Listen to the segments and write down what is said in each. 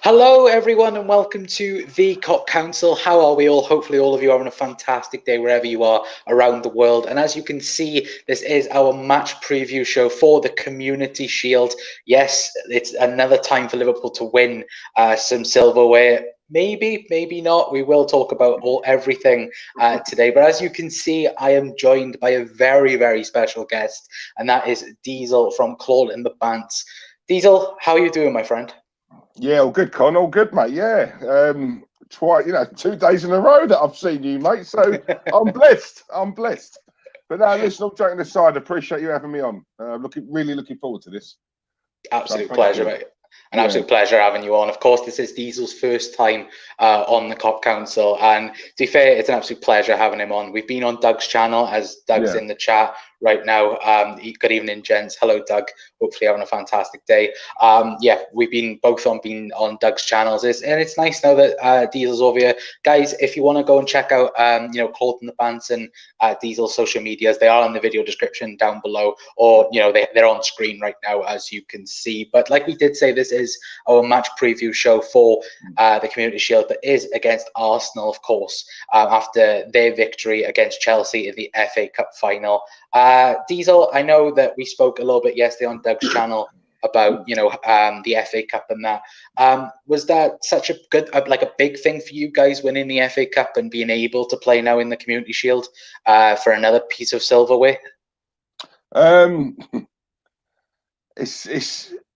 Hello, everyone, and welcome to the Cop Council. How are we all? Hopefully, all of you are having a fantastic day wherever you are around the world. And as you can see, this is our match preview show for the Community Shield. Yes, it's another time for Liverpool to win some silverware. Maybe, maybe not. We will talk about everything today. But as you can see, I am joined by a very, very special guest, and that is Diesel from Claude and the Bants. Diesel, how are you doing, my friend? Yeah, all good, Con. All good, mate. Yeah. 2 days in a row that I've seen you, mate. So I'm blessed. I'm blessed. But no, listen, all joking aside, appreciate you having me on. Really looking forward to this. Absolute pleasure, mate. An absolute pleasure having you on. Of course, this is Diesel's first time on the Cop Council, and to be fair, it's an absolute pleasure having him on. We've been on Doug's channel, as Doug's in the chat right now. Good evening, gents. Hello, Doug. Hopefully having a fantastic day. We've been on Doug's channels, and it's nice now that Diesel's over here. Guys, if you want to go and check out Claude and the Bants and Diesel's social medias, they are in the video description down below, or they're on screen right now, as you can see. But like we did say, this is our match preview show for the Community Shield, that is against Arsenal, of course, after their victory against Chelsea in the FA Cup final. Diesel, I know that we spoke a little bit yesterday on Doug's channel about the FA Cup and that. Was that such a good, like a big thing for you guys, winning the FA Cup and being able to play now in the Community Shield for another piece of silverware?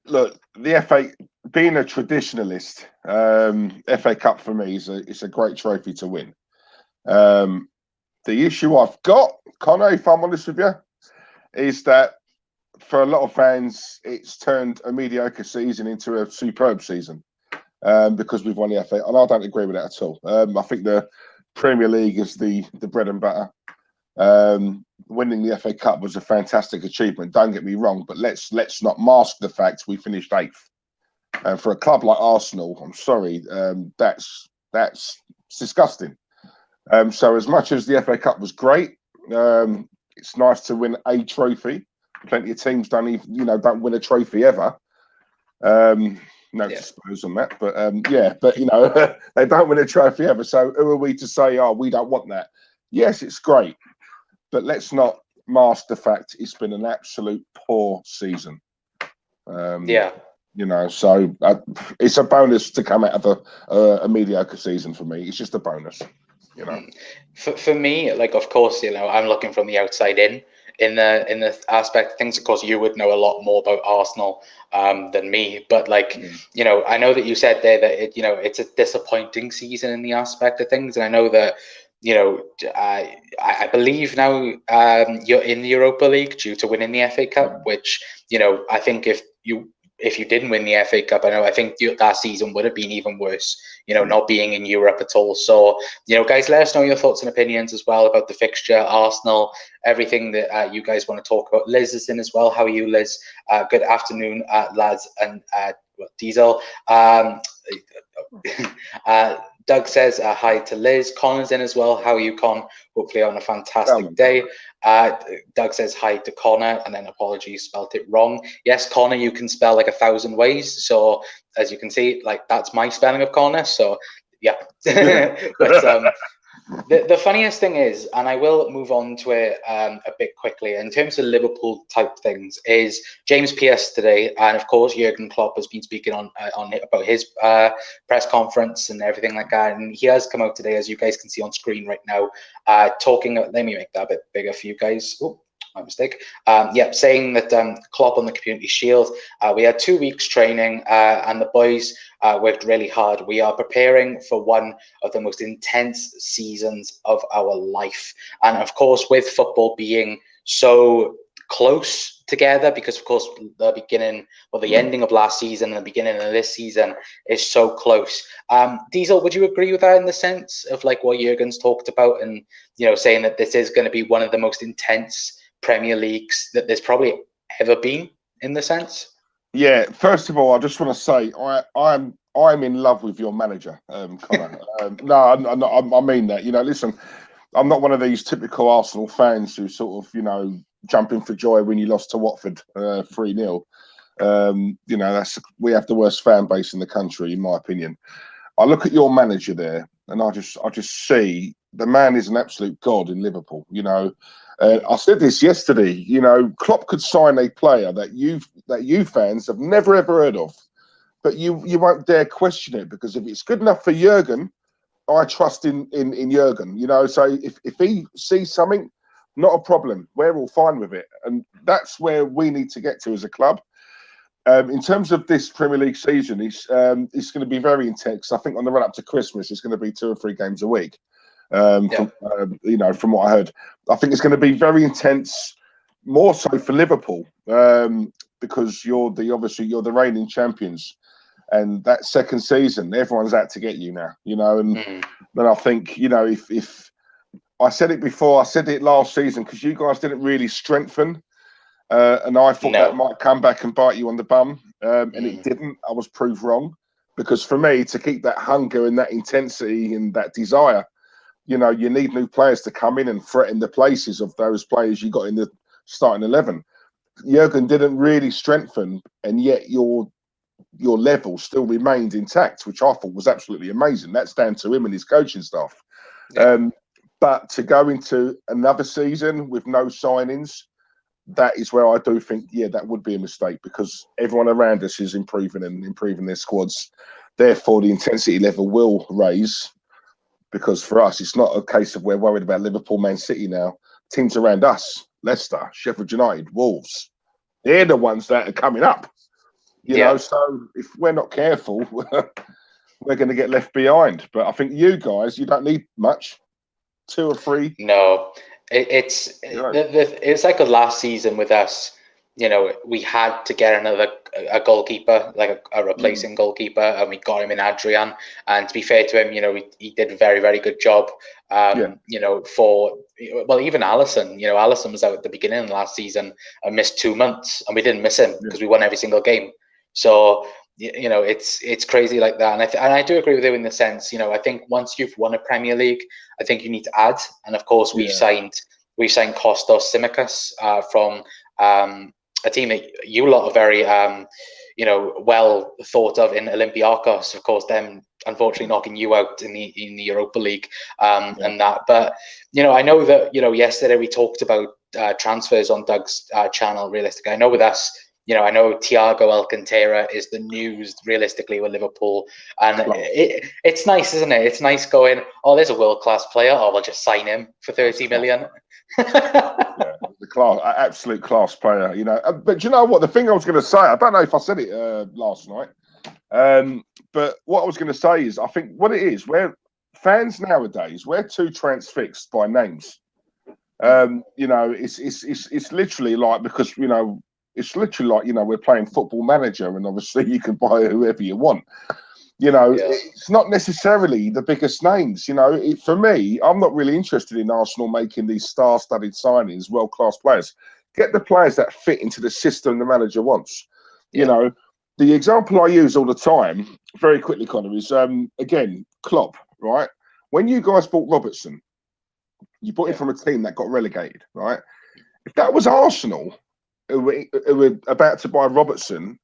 Look, the FA, being a traditionalist, FA Cup for me is a great trophy to win. The issue I've got, Connor, if I'm honest with you, is that for a lot of fans, it's turned a mediocre season into a superb season because we've won the FA, and I don't agree with that at all. I think the Premier League is the bread and butter. Winning the FA Cup was a fantastic achievement. Don't get me wrong, but let's not mask the fact we finished 8th. And for a club like Arsenal, I'm sorry, that's disgusting. So as much as the FA Cup was great, it's nice to win a trophy. Plenty of teams don't win a trophy ever. Suppose on that, but they don't win a trophy ever. So who are we to say, oh, we don't want that? Yes, it's great, but let's not mask the fact it's been an absolute poor season. So it's a bonus to come out of a mediocre season for me. It's just a bonus. For me, like, of course, I'm looking from the outside in the aspect of things. Of course, you would know a lot more about Arsenal than me, but I know that you said there that it's a disappointing season in the aspect of things, and I know that I believe now you're in the Europa League due to winning the FA Cup, which I think if you didn't win the FA Cup, I think that season would have been even worse, not being in Europe at all. So, guys, let us know your thoughts and opinions as well about the fixture, Arsenal, everything that you guys want to talk about. Liz is in as well. How are you, Liz? Good afternoon, lads, and Diesel. Doug says hi to Liz. Connor's in as well. How are you, Con? Hopefully on a fantastic day. Doug says hi to Connor, and then apologies, spelt it wrong. Yes, Connor, you can spell like 1,000 ways. So as you can see, like, that's my spelling of Connor. So yeah. But the funniest thing is, and I will move on to it a bit quickly, in terms of Liverpool type things, is James Pearce today, and of course Jurgen Klopp has been speaking on about his press conference and everything like that, and he has come out today, as you guys can see on screen right now, talking. Let me make that a bit bigger for you guys. Oh, my mistake. Saying that Klopp on the Community Shield, we had 2 weeks training, and the boys worked really hard. We are preparing for one of the most intense seasons of our life. And of course, with football being so close together, because of course the ending of last season and the beginning of this season is so close. Diesel, would you agree with that in the sense of like what Jurgen's talked about, and saying that this is going to be one of the most intense Premier Leagues that there's probably ever been, in the sense? Yeah, first of all, I just want to say I'm in love with your manager, Connor. I mean that. Listen, I'm not one of these typical Arsenal fans who sort of, jumping for joy when you lost to Watford 3-0. You know, we have the worst fan base in the country, in my opinion. I look at your manager there, and I just see the man is an absolute god in Liverpool. You know, I said this yesterday. You know, Klopp could sign a player that you fans have never ever heard of, but you won't dare question it, because if it's good enough for Jurgen, I trust in Jurgen. You know, so if he sees something, not a problem. We're all fine with it, and that's where we need to get to as a club. In terms of this Premier League season, it's going to be very intense. I think on the run up to Christmas, it's going to be 2 or 3 games a week. You know, from what I heard, I think it's going to be very intense, more so for Liverpool, because you're the reigning champions, and that second season, everyone's out to get you now. You know, and then I think, you know, if I said it before, I said it last season, because you guys didn't really strengthen. And I thought that might come back and bite you on the bum, and it didn't. I was proved wrong, because for me, to keep that hunger and that intensity and that desire, you know, you need new players to come in and threaten the places of those players you got in the starting 11. Jurgen didn't really strengthen, and yet your level still remained intact, which I thought was absolutely amazing. That's down to him and his coaching staff. But to go into another season with no signings, that is where I do think, that would be a mistake, because everyone around us is improving their squads. Therefore, the intensity level will raise, because for us, it's not a case of we're worried about Liverpool, Man City now. Teams around us, Leicester, Sheffield United, Wolves, they're the ones that are coming up. You know, so if we're not careful, we're going to get left behind. But I think you guys, you don't need much, 2 or 3. No. It's like the last season with us. You know, we had to get a goalkeeper, like a replacing goalkeeper, and we got him in Adrian. And to be fair to him, you know, he did a very, very good job. You know, even Alisson. You know, Alisson was out at the beginning of last season and missed 2 months, and we didn't miss him because we won every single game. So, you know, it's crazy like that. And I do agree with you in the sense, you know, I think once you've won a Premier League, I think you need to add. And of course, we've signed Kostas Tsimikas from a team that you lot are very, you know, well thought of in Olympiacos. Of course, them unfortunately knocking you out in the Europa League and that. But you know, I know that, you know, yesterday we talked about transfers on Doug's channel. Realistically, I know with us, you know, I know Thiago Alcantara is the news realistically with Liverpool, and it's nice, isn't it? It's nice going, oh, there's a world-class player, oh, we'll just sign him for 30 million. The absolute class player, you know. But do you know what? The thing I was going to say, I don't know if I said it last night, but what I was going to say is, I think what it is, where fans nowadays, we're too transfixed by names. You know, it's literally like, because, you know, it's literally like, you know, we're playing Football Manager, and obviously you can buy whoever you want. You know, it's not necessarily the biggest names. You know, for me, I'm not really interested in Arsenal making these star-studded signings, world-class players. Get the players that fit into the system the manager wants. You know, the example I use all the time, very quickly, Connor, is, again, Klopp, right? When you guys bought Robertson, you bought him from a team that got relegated, right? If that was Arsenal, who were about to buy Robertson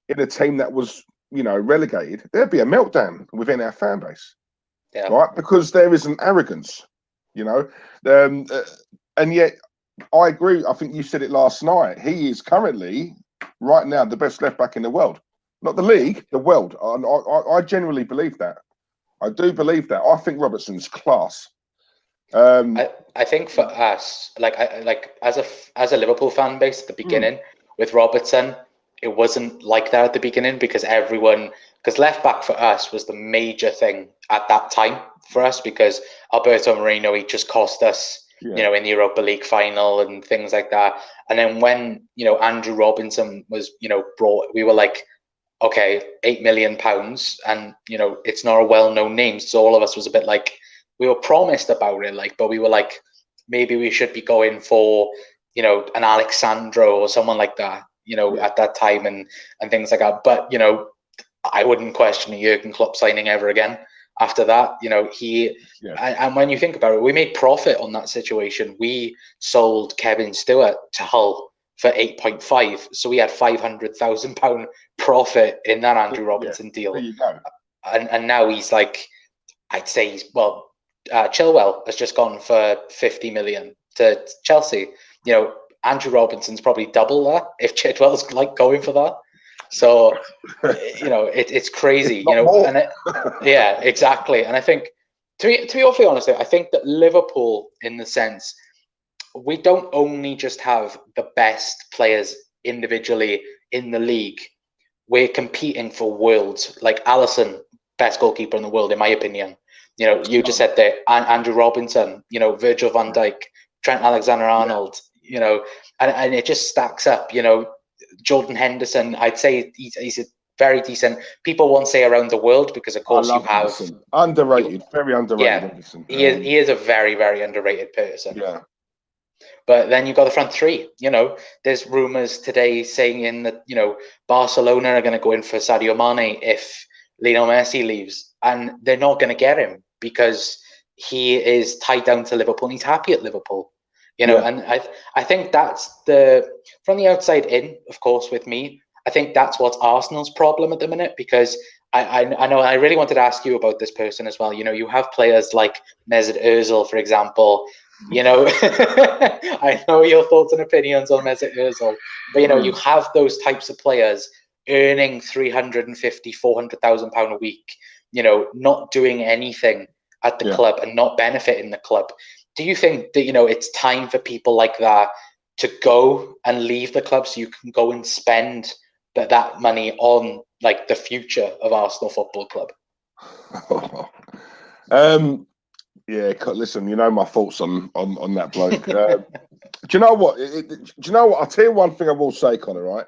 in a team that was, you know, relegated, there'd be a meltdown within our fan base, right? Because there is an arrogance, you know, and yet I agree. I think you said it last night. He is currently, right now, the best left back in the world, not the league, the world. I genuinely believe that. I do believe that. I think Robertson's class. I think for us, like as a Liverpool fan base at the beginning with Robertson, it wasn't like that at the beginning, because left back for us was the major thing at that time for us, because Alberto Moreno, he just cost us, you know, in the Europa League final and things like that. And then when, you know, Andrew Robinson was, you know, brought, we were like, okay, £8 million, and, you know, it's not a well-known name, so all of us was a bit like, we were promised about it, like, but we were like, maybe we should be going for, you know, an Alexandro or someone like that, you know, at that time and things like that. But, you know, I wouldn't question a Jurgen Klopp signing ever again after that. You know, and when you think about it, we made profit on that situation. We sold Kevin Stewart to Hull for 8.5. So we had £500,000 profit in that Andrew Robertson deal. There you go. And now he's like, I'd say Chilwell has just gone for 50 million to Chelsea. Andrew Robinson's probably double that if Chilwell's like going for that. So, it's crazy, yeah, exactly. And I think, to be awfully honest, I think that Liverpool, in the sense, we don't only just have the best players individually in the league. We're competing for worlds. Like Alisson, best goalkeeper in the world, in my opinion. You just said that Andrew Robinson, Virgil van Dijk, Trent Alexander-Arnold, and it just stacks up. Jordan Henderson, I'd say he's a very decent. People won't say around the world because, of course, you have Henderson. Underrated, very underrated. Yeah, Henderson. He is a very, very underrated person. Yeah. But then you've got the front three. There's rumours today saying that Barcelona are going to go in for Sadio Mane if Lionel Messi leaves, and they're not going to get him because he is tied down to Liverpool and he's happy at Liverpool. And I think that's from the outside in, of course, with me, I think that's what's Arsenal's problem at the minute, because I know I really wanted to ask you about this person as well. You have players like Mesut Ozil, for example. I know your thoughts and opinions on Mesut Ozil, but you have those types of players earning £350,000, £400,000 a week, not doing anything at the club and not benefiting the club. Do you think that, it's time for people like that to go and leave the club so you can go and spend that money on like the future of Arsenal Football Club? Yeah, listen, my thoughts on that bloke. Do you know what? I'll tell you one thing I will say, Connor, right?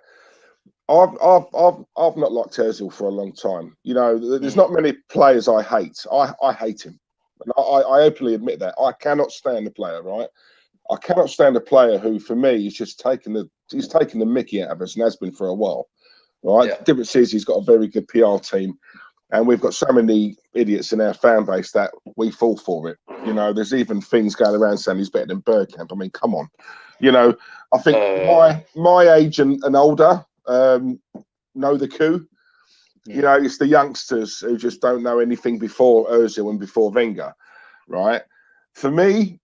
I've not liked Ozil for a long time. There's not many players I hate. I hate him. And I openly admit that. I cannot stand the player, right? I cannot stand a player who, for me, is just taking the mickey out of us and has been for a while, right? Yeah. The difference is he's got a very good PR team, and we've got so many idiots in our fan base that we fall for it. There's even things going around saying he's better than Bergkamp. I mean, come on. I think my age and older know the coup. It's the youngsters who just don't know anything before Ozil and before Wenger, right? For me,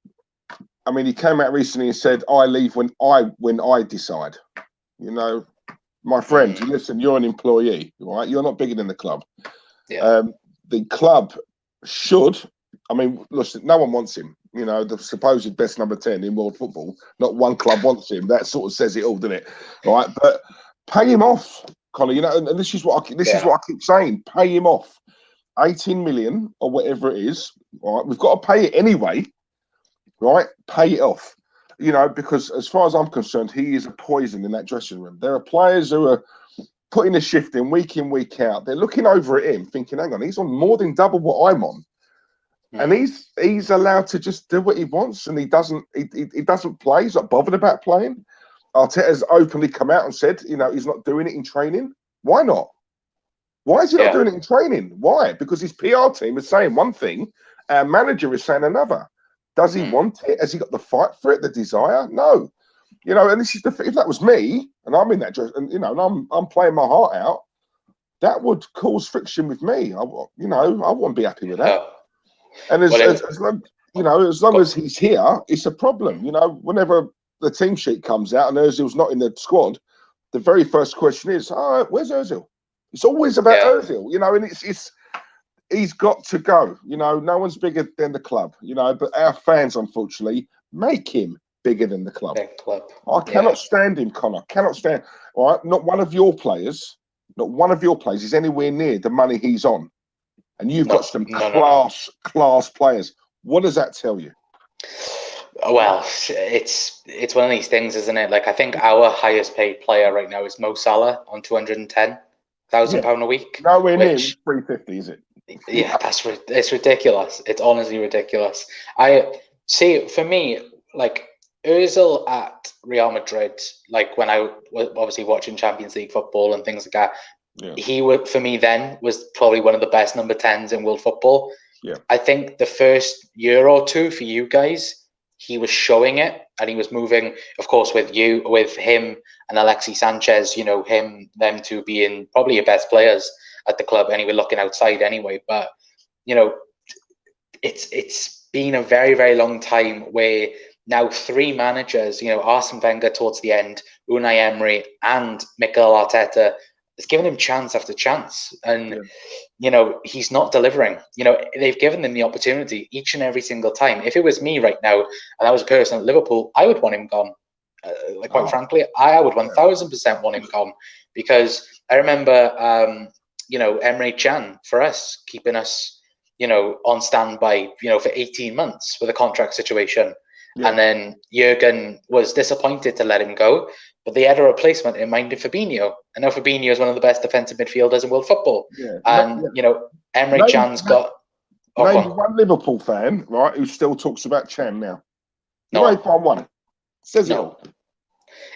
I mean, he came out recently and said, "I leave when I decide." My friend, listen, you're an employee, right? You're not bigger than the club. Yeah. The club should. I mean, listen, no one wants him. The supposed best number 10 in world football. Not one club wants him. That sort of says it all, doesn't it? Right? But pay him off, Connor. And this is what is what I keep saying. Pay him off. 18 million or whatever it is. Right? We've got to pay it anyway. Right? Pay it off. Because as far as I'm concerned, he is a poison in that dressing room. There are players who are putting a shift in, week out. They're looking over at him, thinking, "Hang on, he's on more than double what I'm on." And he's allowed to just do what he wants, and he doesn't play. He's not bothered about playing. Arteta's openly come out and said, he's not doing it in training. Why not? Why is he not doing it in training? Why? Because his PR team is saying one thing, our manager is saying another. Does he want it? Has he got the fight for it, the desire? No. And this is if that was me, and I'm in that dress, and and I'm playing my heart out, that would cause friction with me. I wouldn't be happy with that. And as long as he's here, it's a problem. Whenever the team sheet comes out and Ozil's not in the squad, the very first question is, "All right, where's Ozil?" It's always about Ozil, and it's he's got to go. No one's bigger than the club. But our fans, unfortunately, make him bigger than the club. I cannot stand him, Connor. Cannot stand. All right, not one of your players is anywhere near the money he's on. And you've got some class players. What does that tell you? Well, it's one of these things, isn't it? Like, I think our highest paid player right now is Mo Salah on £210,000 a week. Nowhere near 350, is it? Yeah, it's ridiculous. It's honestly ridiculous. I see. For me, like Ozil at Real Madrid, like when I was obviously watching Champions League football and things like that. Yeah. He would, for me, then was probably one of the best number 10s in world football. Yeah. I think the first year or two for you guys, he was showing it. and he was moving, of course, with him and Alexis Sanchez. Them two being probably your best players at the club anyway, looking outside anyway. But it's been a very, very long time where now 3 managers, Arsene Wenger towards the end, Unai Emery, and Mikel Arteta, has given him chance after chance, and he's not delivering. They've given him the opportunity each and every single time. If it was me right now, and I was a person at Liverpool, I would want him gone. Quite frankly, I would 1000% want him gone, because I remember, Emre Can for us, keeping us, on standby, for 18 months with a contract situation. Yeah. And then Jurgen was disappointed to let him go, but they had a replacement in mind in Fabinho. And now Fabinho is one of the best defensive midfielders in world football. Yeah. And, Emre Can's got... Maybe one Liverpool fan, right, who still talks about Can now. You ain't found one. Says it all.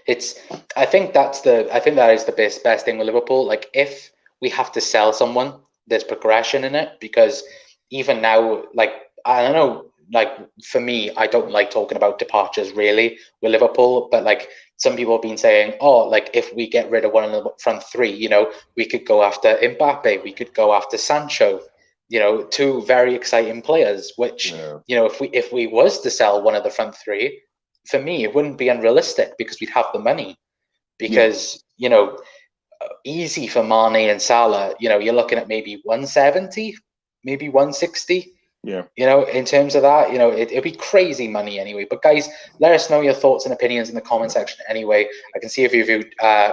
I think that is the best thing with Liverpool. Like, if we have to sell someone, there's progression in it, because even now, like, I don't know, like, for me, I don't like talking about departures really with Liverpool, but like, some people have been saying, like, if we get rid of one of the front 3, we could go after Mbappe, we could go after Sancho, 2 very exciting players, which, if we was to sell one of the front 3, for me, it wouldn't be unrealistic, because we'd have the money, because, easy for Mane and Salah, you're looking at maybe 170, maybe 160. Yeah. In terms of that, it'd be crazy money anyway. But guys, let us know your thoughts and opinions in the comment section anyway. I can see a few of you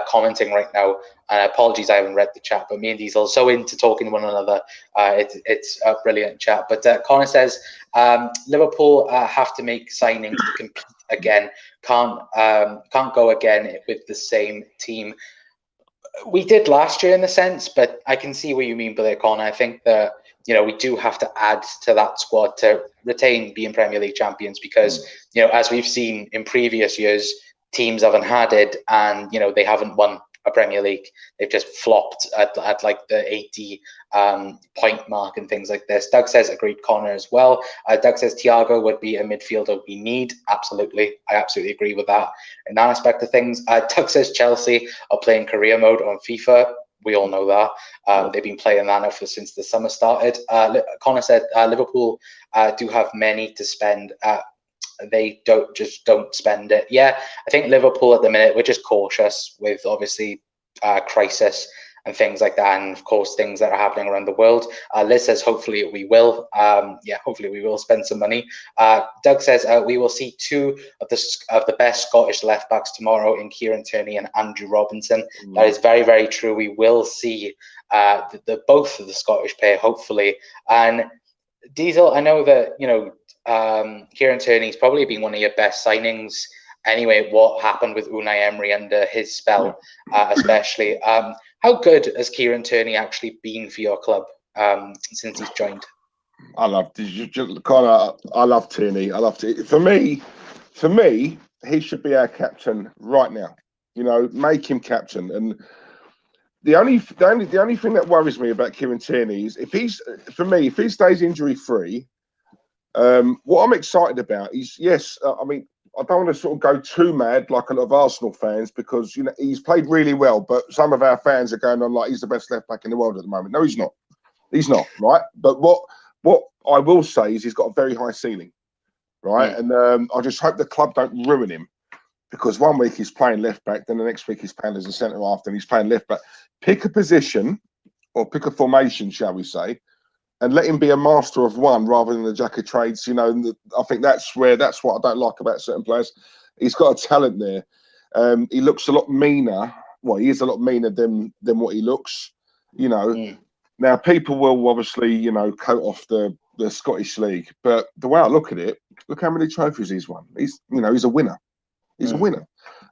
commenting right now. And apologies, I haven't read the chat, but me and Diesel are so into talking to one another. It's a brilliant chat. But Connor says, Liverpool have to make signings to compete again. Can't go again with the same team. We did last year in the sense, but I can see what you mean by that, Connor. I think that we do have to add to that squad to retain being Premier League champions, because as we've seen in previous years, teams haven't had it, and they haven't won a Premier League. They've just flopped at like the 80 point mark and things like this. Doug says agreed, Connor, as well. Doug says Thiago would be a midfielder we need. Absolutely, I absolutely agree with that in that aspect of things. Doug says Chelsea are playing career mode on FIFA. We all know that. They've been playing that now since the summer started. Connor said Liverpool do have money to spend. They don't spend it. Yeah, I think Liverpool at the minute, we're just cautious with obviously crisis and things like that, and of course things that are happening around the world. Liz says hopefully we will. Hopefully we will spend some money. Doug says we will see 2 of the best Scottish left backs tomorrow in Kieran Tierney and Andrew Robinson. That is very, very true. We will see both of the Scottish pair, hopefully. And Diesel, I know that Kieran Tierney's probably been one of your best signings anyway. What happened with Unai Emery under his spell, especially. How good has Kieran Tierney actually been for your club since he's joined? I love Tierney. I love Tierney. For me, he should be our captain right now. Make him captain. And the only thing that worries me about Kieran Tierney is if he stays injury free. What I'm excited about is, I don't want to sort of go too mad like a lot of Arsenal fans, because he's played really well, but some of our fans are going on like he's the best left back in the world at the moment. No, he's not. He's not, right? But what I will say is he's got a very high ceiling, right? And I just hope the club don't ruin him, because one week he's playing left back, then the next week he's playing as a centre half, then he's playing left back. Pick a position or pick a formation, shall we say, and let him be a master of one rather than a jack of trades. I think that's what I don't like about certain players. He's got a talent there. He looks a lot meaner. Well, he is a lot meaner than what he looks. Now people will obviously coat off the Scottish League, but the way I look at it, look how many trophies he's won. He's a winner. He's a winner.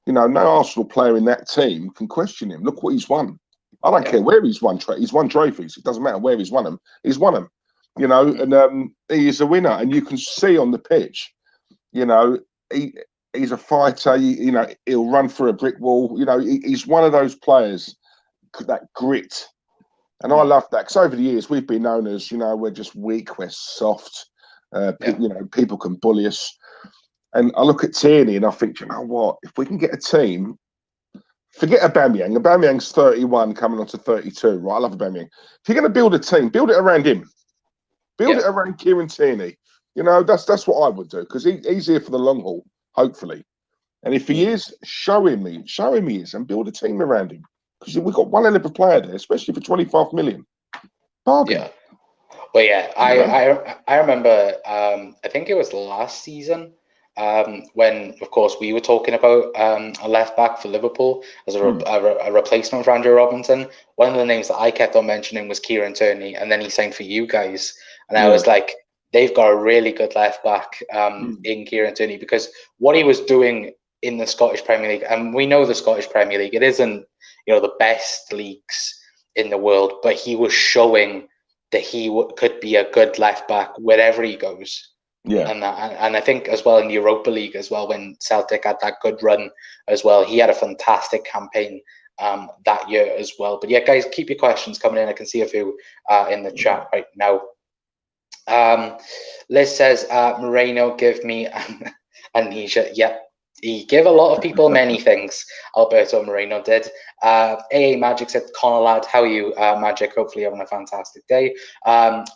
No Arsenal player in that team can question him. Look what he's won. I don't care where he's won. He's won trophies. It doesn't matter where he's won them. He's won them, and he is a winner. And you can see on the pitch, he's a fighter. He'll run through a brick wall. He's one of those players, that grit. And I love that, because over the years we've been known as, we're just weak, we're soft. People can bully us. And I look at Tierney and I think, you know what? If we can get a team, forget Aubameyang. Aubameyang's 31, coming on to 32, right? I love Aubameyang. If you're going to build a team, build it around him. Build it around Kieran Tierney. You know, that's what I would do, because he's here for the long haul, hopefully. And if he is, show him he is, and build a team around him. Because we've got one hell of a player there, especially for 25 million. Bargain. Yeah. Well, yeah, I remember, I think it was last season, when, of course, we were talking about a left back for Liverpool as a replacement for Andrew Robinson. One of the names that I kept on mentioning was Kieran Tierney, and then he signed for you guys. And I was like, they've got a really good left back in Kieran Tierney, because what he was doing in the Scottish Premier League, and we know the Scottish Premier League, it isn't, the best leagues in the world, but he was showing that he could be a good left back wherever he goes. Yeah, and I think as well in the Europa League as well, when Celtic had that good run as well, he had a fantastic campaign that year as well. But yeah, guys, keep your questions coming in. I can see a few in the chat right now. Liz says, Moreno, give me amnesia. Yep. He gave a lot of people many things. Alberto Moreno did. AA Magic said, Connor lad, how are you, Magic? Hopefully having a fantastic day.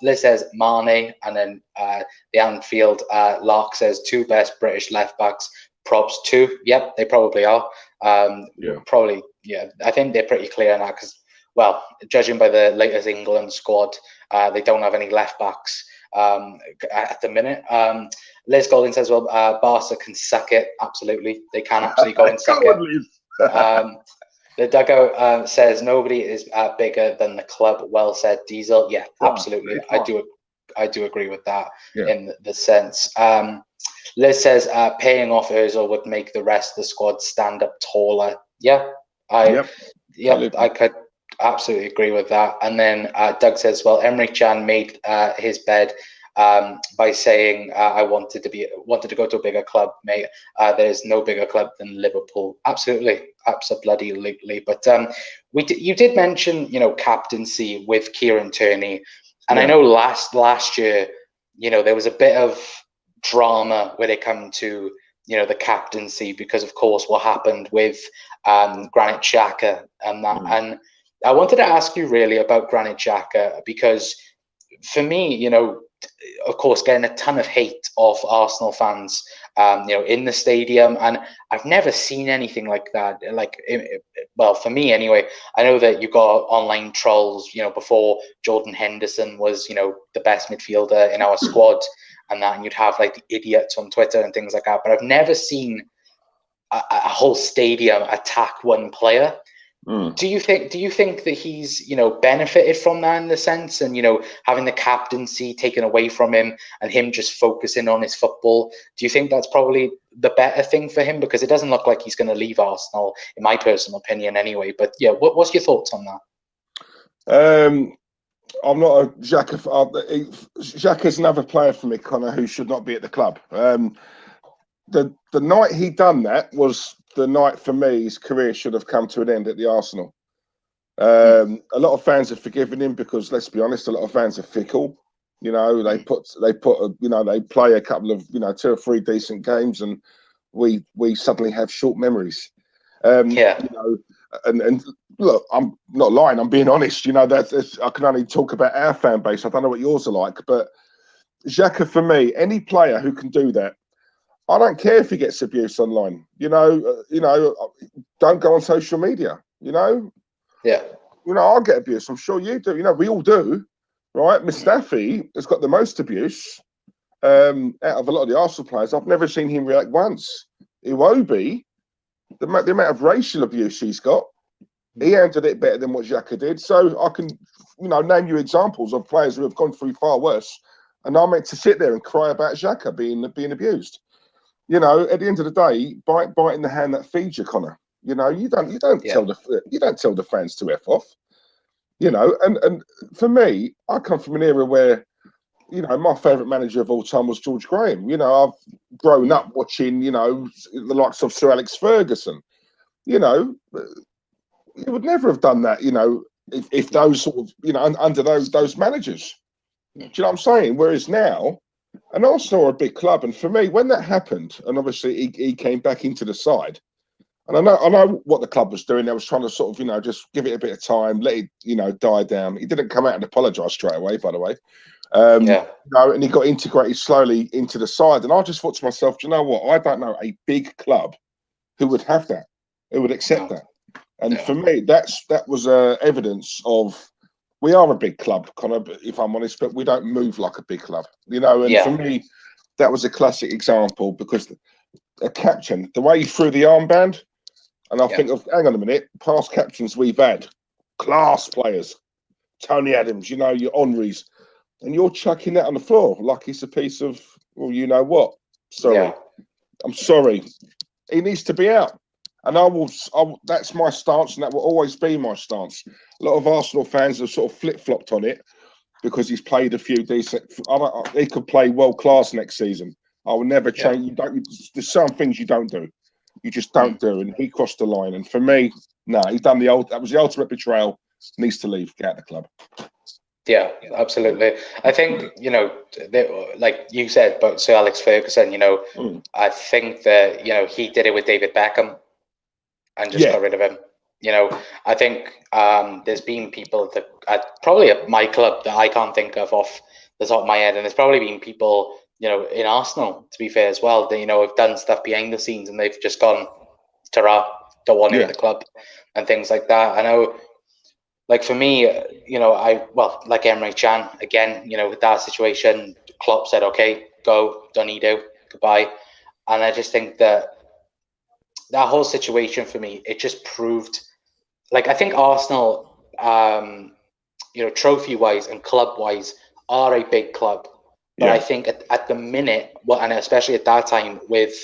Liz says Mane, and then the Anfield Lark says 2 best British left backs. Props 2. Yep, they probably are. Probably, yeah. I think they're pretty clear now, because, well, judging by the latest England squad, they don't have any left backs at the minute. Liz Golding says, well, Barca can suck it. Absolutely. They can actually go and suck it. The Dugout says nobody is bigger than the club. Well said, Diesel. Yeah, absolutely. I do agree with that in the sense. Liz says paying off Ozil would make the rest of the squad stand up taller. Yeah, I could absolutely agree with that. And then Doug says, well, Emre Can made his bed by saying I wanted to go to a bigger club, mate. There's no bigger club than Liverpool. Absolutely. But you did mention, captaincy with Kieran Tierney, and I know last year, there was a bit of drama when it came to the captaincy, because of course what happened with Granit Xhaka and that. And I wanted to ask you really about Granit Xhaka, because for me, of course, getting a ton of hate off Arsenal fans, in the stadium, and I've never seen anything like that. Well, for me anyway, I know that you got online trolls, before Jordan Henderson was, the best midfielder in our squad, and you'd have like the idiots on Twitter and things like that. But I've never seen a whole stadium attack one player. Do you think that he's benefited from that in the sense, and having the captaincy taken away from him and him just focusing on his football? Do you think that's probably the better thing for him, because it doesn't look like he's going to leave Arsenal, in my personal opinion anyway? But yeah, what's your thoughts on that? I'm not a Xhaka. Xhaka's another player for me, Connor, who should not be at the club. The night he done that was the night for me his career should have come to an end at the Arsenal. A lot of fans have forgiven him, because let's be honest, a lot of fans are fickle. They play a couple of 2 or 3 decent games, and we suddenly have short memories. And look, I'm not lying. I'm being honest. I can only talk about our fan base. I don't know what yours are like, but Xhaka, for me, any player who can do that, I don't care if he gets abuse online. Don't go on social media. I'll get abuse. I'm sure you do. We all do, right? Mustafi has got the most abuse out of a lot of the Arsenal players. I've never seen him react once. Iwobi, the amount of racial abuse he's got, he handled it better than what Xhaka did. So I can, name you examples of players who have gone through far worse, and I'm meant to sit there and cry about Xhaka being abused. At the end of the day, bite in the hand that feeds you, Connor. You don't tell the fans to F off. And for me, I come from an era where, my favourite manager of all time was George Graham. I've grown up watching, the likes of Sir Alex Ferguson. He would never have done that, if those sort of, under those managers. Do you know what I'm saying? Whereas now, And Arsenal are a big club, and for me, when that happened, and obviously he came back into the side, and I know what the club was doing. They was trying to sort of, just give it a bit of time, let it, die down. He didn't come out and apologise straight away, by the way. And he got integrated slowly into the side. And I just thought to myself, do you know what? I don't know a big club who would have that, who would accept that. And for me, that was evidence of we are a big club, kind of, if I'm honest, but we don't move like a big club, And for me, that was a classic example because a captain, the way he threw the armband, and I think of, hang on a minute, past captains we've had, class players, Tony Adams, your Henrys, and you're chucking that on the floor like it's a piece of, well, you know what? Sorry. I'm sorry. He needs to be out. And that's my stance, and that will always be my stance. A lot of Arsenal fans have sort of flip-flopped on it because he's played a few decent. He could play world class next season. I will never change. There's some things you don't do. You just don't do. And he crossed the line. And for me, no, he's done that was the ultimate betrayal. Needs to leave, get out of the club. Yeah, absolutely. I think, like you said about Sir Alex Ferguson, I think that, he did it with David Beckham and just got rid of him. I think there's been people that probably at my club that I can't think of off the top of my head, and there's probably been people, in Arsenal, to be fair as well, that, have done stuff behind the scenes and they've just gone, ta-ra, don't want you at the club and things like that. I know, like for me, like Emre Can, again, with that situation, Klopp said, okay, go, don't need you, goodbye. And I just think that whole situation for me, it just proved, like, I think Arsenal, trophy-wise and club-wise, are a big club. But I think at the minute, and especially at that time, with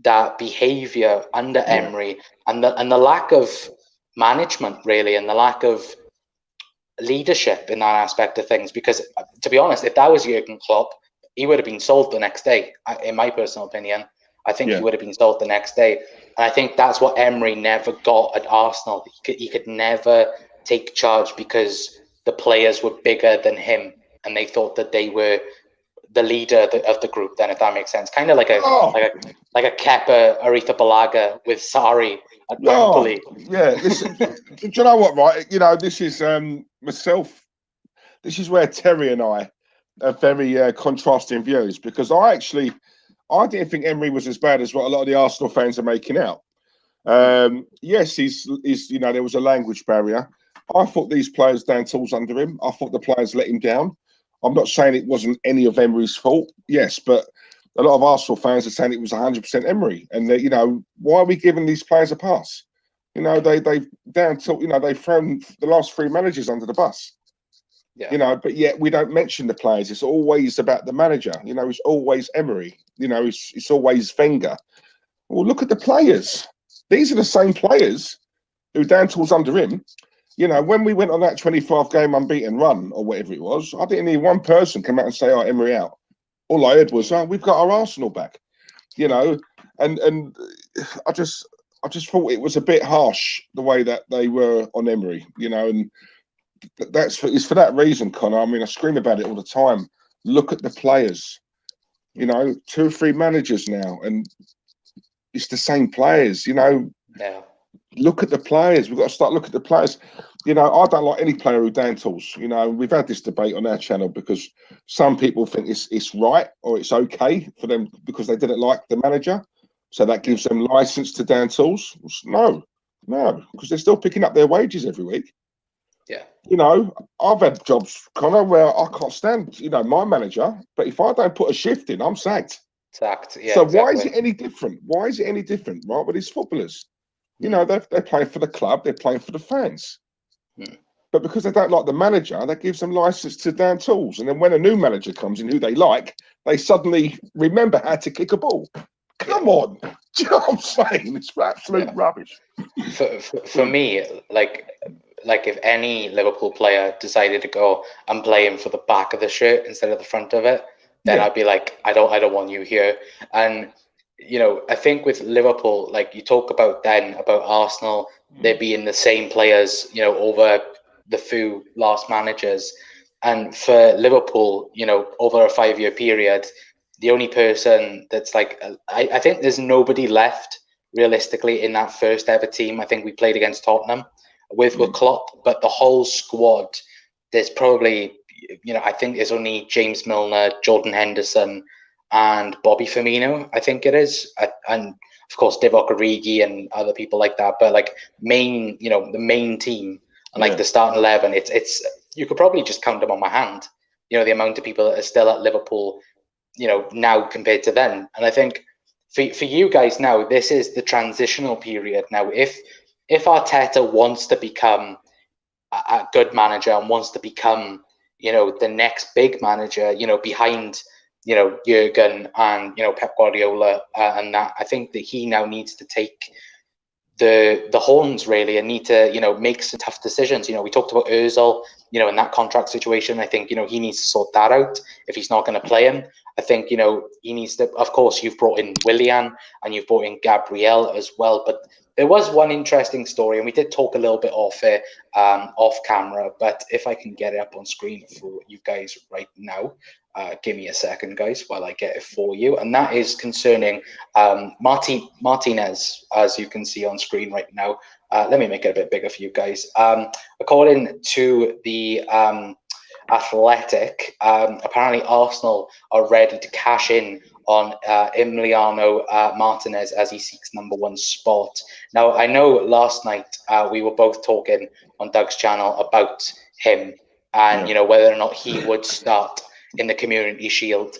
that behaviour under Emery and the lack of management, really, and the lack of leadership in that aspect of things, because to be honest, if that was Jurgen Klopp, he would have been sold the next day, in my personal opinion. I think he would have been sold the next day. And I think that's what Emery never got at Arsenal. He could never take charge because the players were bigger than him and they thought that they were the leader of the group, then, if that makes sense. Kind of like a Kepa Arrizabalaga with Sarri at Napoli. Listen, do you know what, right? This is myself. This is where Terry and I are very contrasting views, because I didn't think Emery was as bad as what a lot of the Arsenal fans are making out. Yes, he's there was a language barrier. I thought these players down tools under him. I thought the players let him down. I'm not saying it wasn't any of Emery's fault. Yes, but a lot of Arsenal fans are saying it was 100% Emery. And why are we giving these players a pass? They've thrown the last three managers under the bus. But yet we don't mention the players. It's always about the manager. It's always Emery. It's always Wenger. Well, look at the players. These are the same players who down tools under him. When we went on that 25-game unbeaten run or whatever it was, I didn't hear one person come out and say, "Oh, Emery out." All I heard was, "Oh, we've got our Arsenal back." And I just thought it was a bit harsh the way that they were on Emery. And it's for that reason, Connor. I mean, I scream about it all the time. Look at the players. 2 or 3 managers now, and it's the same players. Look at the players. We've got to start looking at the players. I don't like any player who down tools. We've had this debate on our channel because some people think it's right or it's okay for them because they didn't like the manager. So that gives them license to down tools. No, because they're still picking up their wages every week. Yeah. I've had jobs, Connor, where I can't stand, my manager, but if I don't put a shift in, I'm sacked. Sacked. Yeah. So why is it any different? Why is it any different, right, with these footballers? They're playing for the club, they're playing for the fans. But because they don't like the manager, that gives them license to down tools. And then when a new manager comes in who they like, they suddenly remember how to kick a ball. Come on. Do you know what I'm saying? It's absolute rubbish. For me, like if any Liverpool player decided to go, I'm playing for the back of the shirt instead of the front of it, then I'd be like, I don't want you here. And I think with Liverpool, like you talk about Arsenal, they being the same players, over the few last managers. And for Liverpool, over a 5-year period, the only person that's like, I think there's nobody left realistically in that first ever team. I think we played against Tottenham with Klopp, but the whole squad, there's probably, I think there's only James Milner, Jordan Henderson, and Bobby Firmino, I think it is, and of course Divock Origi and other people like that. But like the main team and like the starting 11, it's you could probably just count them on my hand. The amount of people that are still at Liverpool, now compared to then. And I think for you guys now, this is the transitional period. Now, if Arteta wants to become a good manager and wants to become, the next big manager, behind, Jurgen and, Pep Guardiola and that, I think that he now needs to take the horns really and need to, make some tough decisions. We talked about Ozil, in that contract situation. I think, he needs to sort that out if he's not going to play him. I think, he needs to, of course, you've brought in Willian and you've brought in Gabriel as well. But there was one interesting story, and we did talk a little bit off camera, but if I can get it up on screen for you guys right now, give me a second, guys, while I get it for you. And that is concerning Martinez, as you can see on screen right now. Let me make it a bit bigger for you guys. According to the Athletic, apparently Arsenal are ready to cash in on Emiliano Martinez as he seeks #1 spot. Now, I know last night we were both talking on Doug's channel about him and, whether or not he would start in the Community Shield.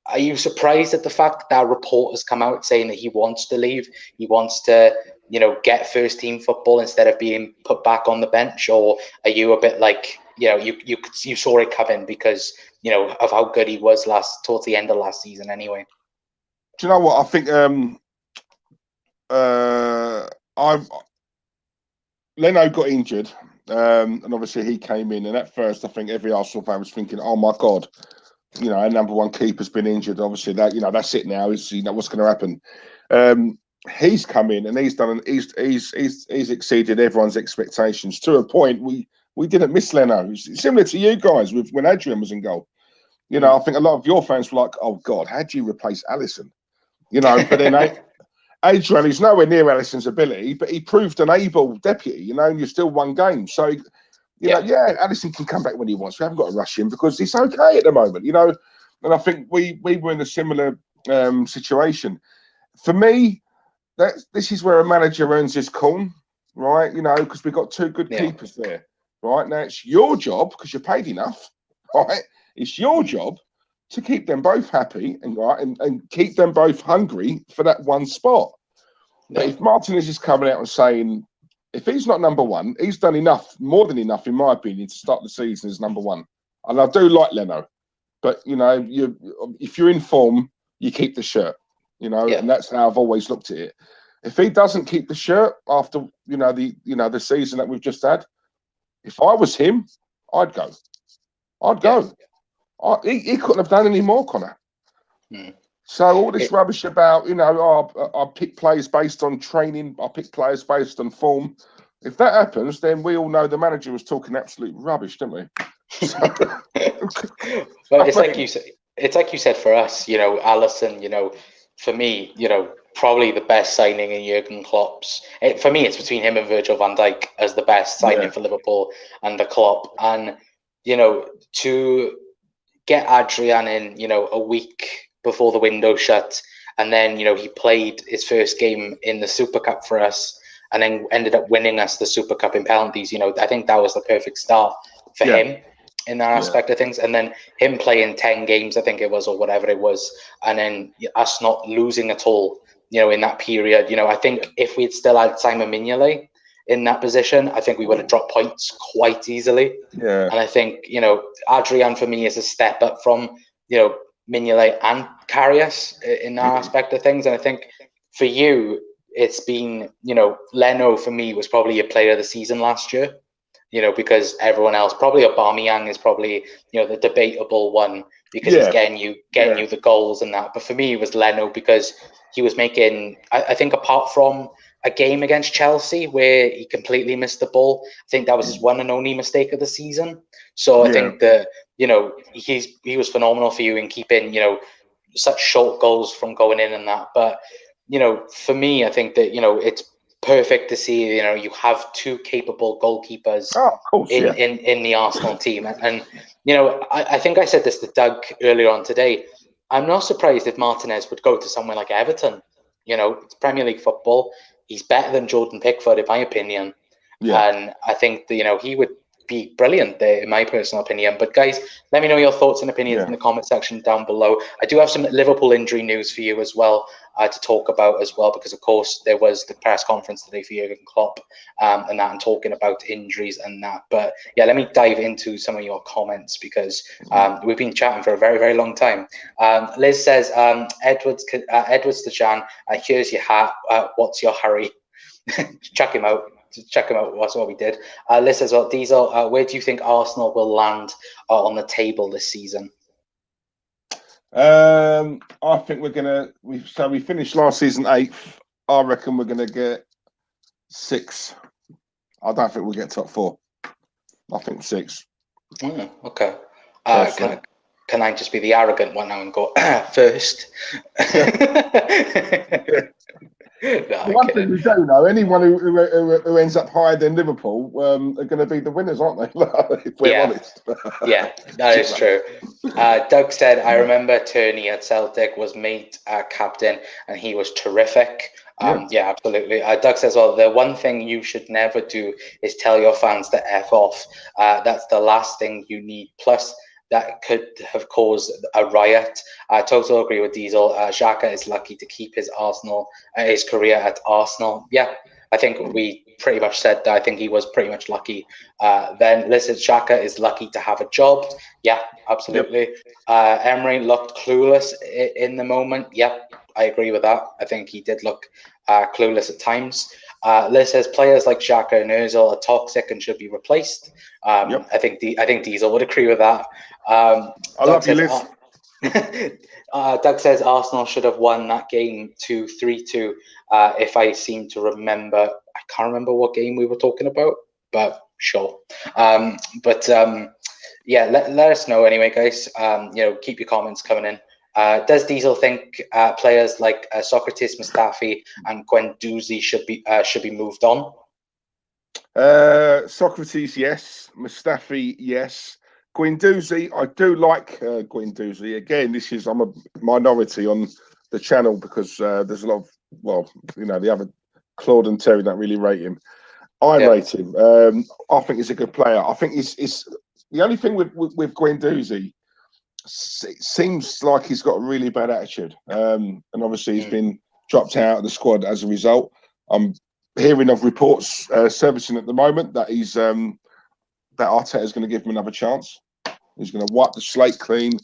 Are you surprised at the fact that a report has come out saying that he wants to leave? He wants to, get first team football instead of being put back on the bench? Or are you a bit like, you saw it coming because, of how good he was towards the end of last season anyway? Do you know what? I think Leno got injured, and obviously he came in, and at first I think every Arsenal fan was thinking, oh my God, our #1 keeper's been injured. Obviously that, that's it now. Is what's going to happen? He's come in and he's exceeded everyone's expectations to a point we didn't miss Leno. It's similar to you guys when Adrian was in goal. I think a lot of your fans were like, oh God, how do you replace Alisson? But then Adrian is nowhere near Alisson's ability, but he proved an able deputy, and you still won games. So, Alisson can come back when he wants. We haven't got to rush him because it's okay at the moment, And I think we were in a similar situation. For me, this is where a manager earns his corn, right? Because we've got two good keepers there, right? Now it's your job because you're paid enough, right? It's your job to keep them both happy and keep them both hungry for that one spot. Yeah. But if Martinez is coming out and saying, if he's not #1, he's done enough, more than enough, in my opinion, to start the season as #1. And I do like Leno, but if you're in form, you keep the shirt. And that's how I've always looked at it. If he doesn't keep the shirt after the season that we've just had, if I was him, I'd go. He couldn't have done any more, Connor. So all this rubbish about I pick players based on training, I pick players based on form. If that happens, then we all know the manager was talking absolute rubbish, didn't we? But it's like you said. It's like you said for us, Alisson, for me, probably the best signing in Jurgen Klopp's. For me, it's between him and Virgil van Dijk as the best signing for Liverpool under Klopp. And, to get Adrian in, a week before the window shut, and then, he played his first game in the Super Cup for us and then ended up winning us the Super Cup in penalties. I think that was the perfect start for him in that aspect of things. And then him playing 10 games, I think it was, or whatever it was, and then us not losing at all, in that period. I think if we'd still had Simon Mignolet in that position, I think we would have dropped points quite easily. Yeah. And I think, Adrian for me is a step up from, Mignolet and Karius in that aspect of things. And I think for you, it's been, Leno for me was probably your player of the season last year. Because everyone else, probably Aubameyang is probably, the debatable one because he's getting you the goals and that. But for me, it was Leno because he was making, I think apart from a game against Chelsea where he completely missed the ball, I think that was his one and only mistake of the season. So I think that, he was phenomenal for you in keeping, such short goals from going in and that. But, you know, for me, I think that, you know, it's perfect to see, you know, you have two capable goalkeepers in the Arsenal team. And you know, I think I said this to Doug earlier on today. I'm not surprised if Martinez would go to somewhere like Everton. You know, it's Premier League football. He's better than Jordan Pickford, in my opinion. Yeah. And I think that, you know, he would be brilliant there, in my personal opinion. But guys, let me know your thoughts and opinions in the comment section down below. I do have some Liverpool injury news for you as well to talk about as well, because of course there was the press conference today for Jurgen Klopp and that, and talking about injuries and that. But yeah, let me dive into some of your comments, because we've been chatting for a very, very long time. Liz says, Edwards to Jan, here's your hat. What's your hurry? Check him out. Check him out. That's what we did. Liz says, well, Diesel, where do you think Arsenal will land on the table this season? I think we're gonna. We finished last season 8th. I reckon we're gonna get 6. I don't think we'll get top 4. I think 6. Okay. Can I just be the arrogant one now and go first? The one thing we do know, anyone who ends up higher than Liverpool are going to be the winners, aren't they? If we're honest. Yeah, that is true. Doug said, I remember Turney at Celtic was made captain and he was terrific. Yeah, absolutely. Doug says, well, the one thing you should never do is tell your fans to F off. That's the last thing you need. Plus, that could have caused a riot. I totally agree with Diesel. Xhaka is lucky to keep his career at Arsenal. Yeah, I think we pretty much said that. I think he was pretty much lucky. Then listen, Xhaka is lucky to have a job. Yeah, absolutely. Yep. Emery looked clueless in the moment. Yep, I agree with that. I think he did look clueless at times. Liz says players like Xhaka and Ozil are toxic and should be replaced. Yep. I think Diesel would agree with that. I love you, Liz. Doug says Arsenal should have won that game 3-2. If I seem to remember, I can't remember what game we were talking about, but sure. Yeah, let us know anyway, guys. You know, keep your comments coming in. Does Diesel think players like Socrates, Mustafi, and Guendouzi should be moved on? Socrates, yes. Mustafi, yes. Guendouzi, I do like Guendouzi. Again, I'm a minority on the channel because there's a lot of, well, you know, the other Claude and Terry don't really rate him. I rate him. I think he's a good player. I think it's the only thing with Guendouzi, it seems like he's got a really bad attitude. And obviously he's been dropped out of the squad as a result. I'm hearing of reports servicing at the moment that he's that Arteta's going to give him another chance. He's going to wipe the slate clean.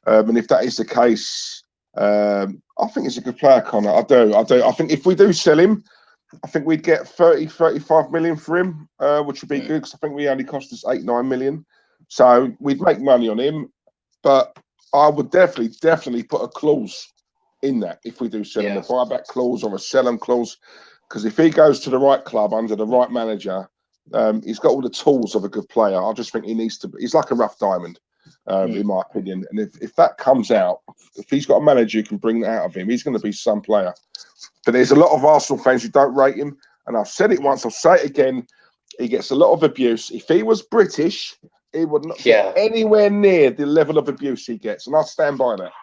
And if that is the case, I think he's a good player, Connor. I do. I think if we do sell him, I think we'd get 35 million for him, which would be good, because I think we only cost us 8-9 million. So we'd make money on him. But I would definitely put a clause in that if we do sell him, a buyback clause or a sell-him clause. Because if he goes to the right club under the right manager, he's got all the tools of a good player. I just think he needs to be. He's like a rough diamond, in my opinion. And if that comes out, if he's got a manager who can bring that out of him, he's going to be some player. But there's a lot of Arsenal fans who don't rate him. And I've said it once, I'll say it again. He gets a lot of abuse. If he was British, he would not get anywhere near the level of abuse he gets. And I'll stand by that.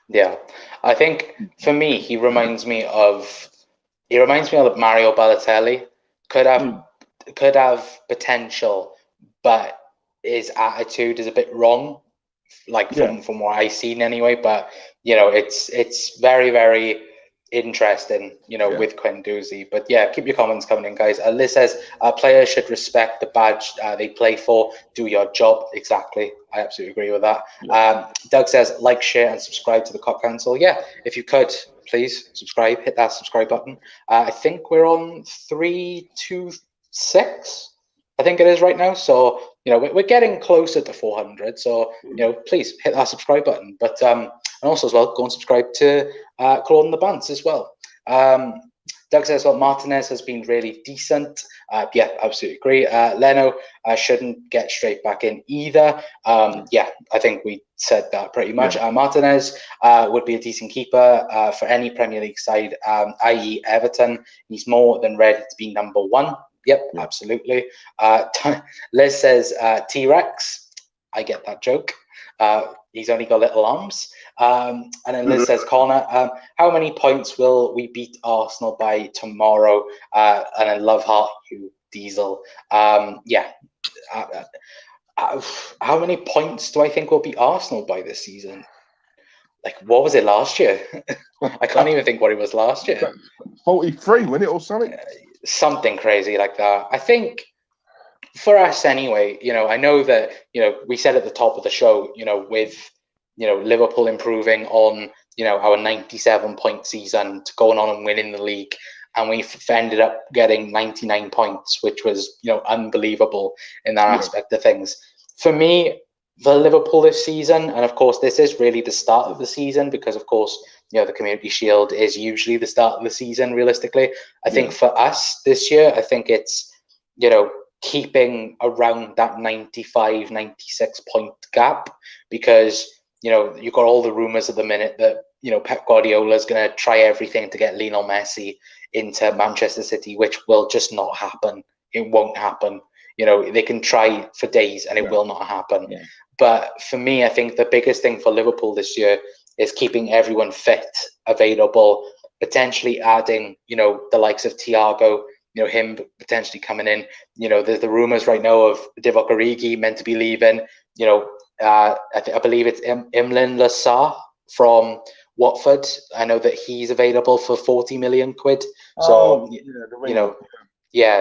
Yeah. I think for me, he reminds me of Mario Balotelli. Could have potential, but his attitude is a bit wrong, like from what I've seen anyway. But you know, it's very, very interesting, you know, with Guendouzi. But yeah, keep your comments coming in, guys. Liz says players should respect the badge they play for. Do your job. Exactly. I absolutely agree with that. Doug says like, share, and subscribe to the Cop Council. Yeah, if you could, please subscribe. Hit that subscribe button. I think we're on 326. I think it is right now. So you know, we're getting closer to 400. So you know, please hit that subscribe button. But and also as well, go and subscribe to Claude and the Bants as well. Doug Doug says, well, Martinez has been really decent. Yeah, absolutely agree. Leno shouldn't get straight back in either. Yeah, I think we said that pretty much. Yeah. Martinez would be a decent keeper for any Premier League side, i.e. Everton. He's more than ready to be number one. Yep, absolutely. Liz says T-Rex. I get that joke. He's only got little arms. And then Liz says, Connor, how many points will we beat Arsenal by tomorrow? And I love heart you, Diesel. Yeah. How many points do I think we'll beat Arsenal by this season? Like, what was it last year? I can't even think what it was last year. 43, wasn't it, or something? Something crazy like that. I think for us anyway, I know that, we said at the top of the show, with, Liverpool improving on, our 97-point season to going on and winning the league. And we've ended up getting 99 points, which was, unbelievable in that aspect of things. For me, the Liverpool this season, and of course, this is really the start of the season because, of course, the Community Shield is usually the start of the season, realistically. I think for us this year, I think it's, keeping around that 95, 96 point gap because, you've got all the rumors at the minute that, Pep Guardiola is going to try everything to get Lionel Messi into Manchester City, which will just not happen. It won't happen. They can try for days and it will not happen. Yeah. But for me, I think the biggest thing for Liverpool this year is keeping everyone fit, available, potentially adding, the likes of Thiago, him potentially coming in. There's the rumors right now of Divock Origi meant to be leaving. I believe it's Emlyn Lasar from Watford. I know that he's available for 40 million quid. So,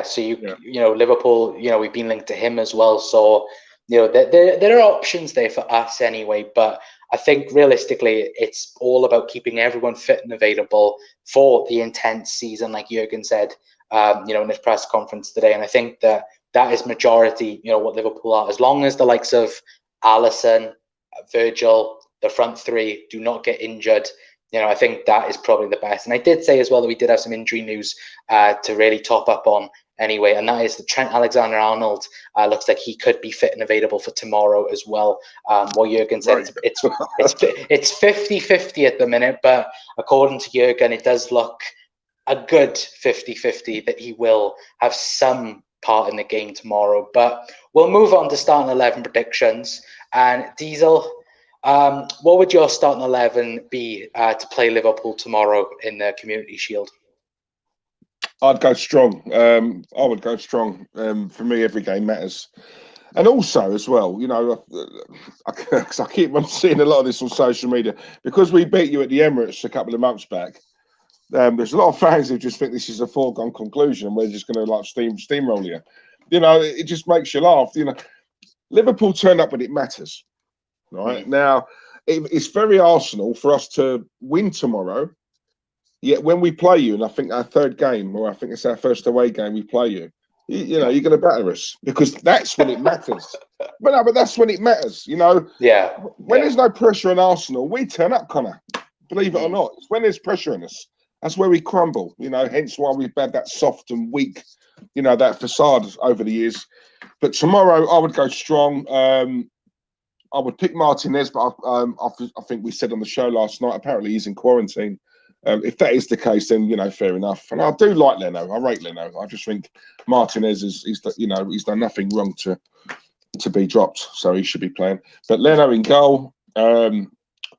so Liverpool, we've been linked to him as well. So, there are options there for us anyway. But I think realistically, it's all about keeping everyone fit and available for the intense season, like Jurgen said, in his press conference today. And I think that is majority, what Liverpool are. As long as the likes of Alisson, Virgil, the front three do not get injured, I think that is probably the best. And I did say as well that we did have some injury news to really top up on anyway, and that is the Trent Alexander-Arnold looks like he could be fit and available for tomorrow as well. What Jurgen said, it's 50-50 at the minute, but according to Jurgen, it does look a good 50-50 that he will have some part in the game tomorrow. But we'll move on to starting 11 predictions. And Diesel, what would your starting 11 be to play Liverpool tomorrow in the Community Shield? I'd go strong. I would go strong. For me, every game matters. And also, as well, I keep on seeing a lot of this on social media. Because we beat you at the Emirates a couple of months back, there's a lot of fans who just think this is a foregone conclusion and we're just going to steamroll you. It just makes you laugh. Liverpool turned up when it matters. Right? Now, it's very Arsenal for us to win tomorrow. Yet when we play you, and I think our third game, or I think it's our first away game, we play you. You're going to batter us because that's when it matters. But that's when it matters. Yeah. When there's no pressure on Arsenal, we turn up, Connor. Believe it or not, it's when there's pressure on us. That's where we crumble. Hence why we've had that soft and weak, that facade over the years. But tomorrow, I would go strong. I would pick Martinez, but I think we said on the show last night, apparently he's in quarantine. If that is the case, then, fair enough. And I do like Leno. I rate Leno. I just think Martinez he's done nothing wrong to be dropped, so he should be playing. But Leno in goal. Don't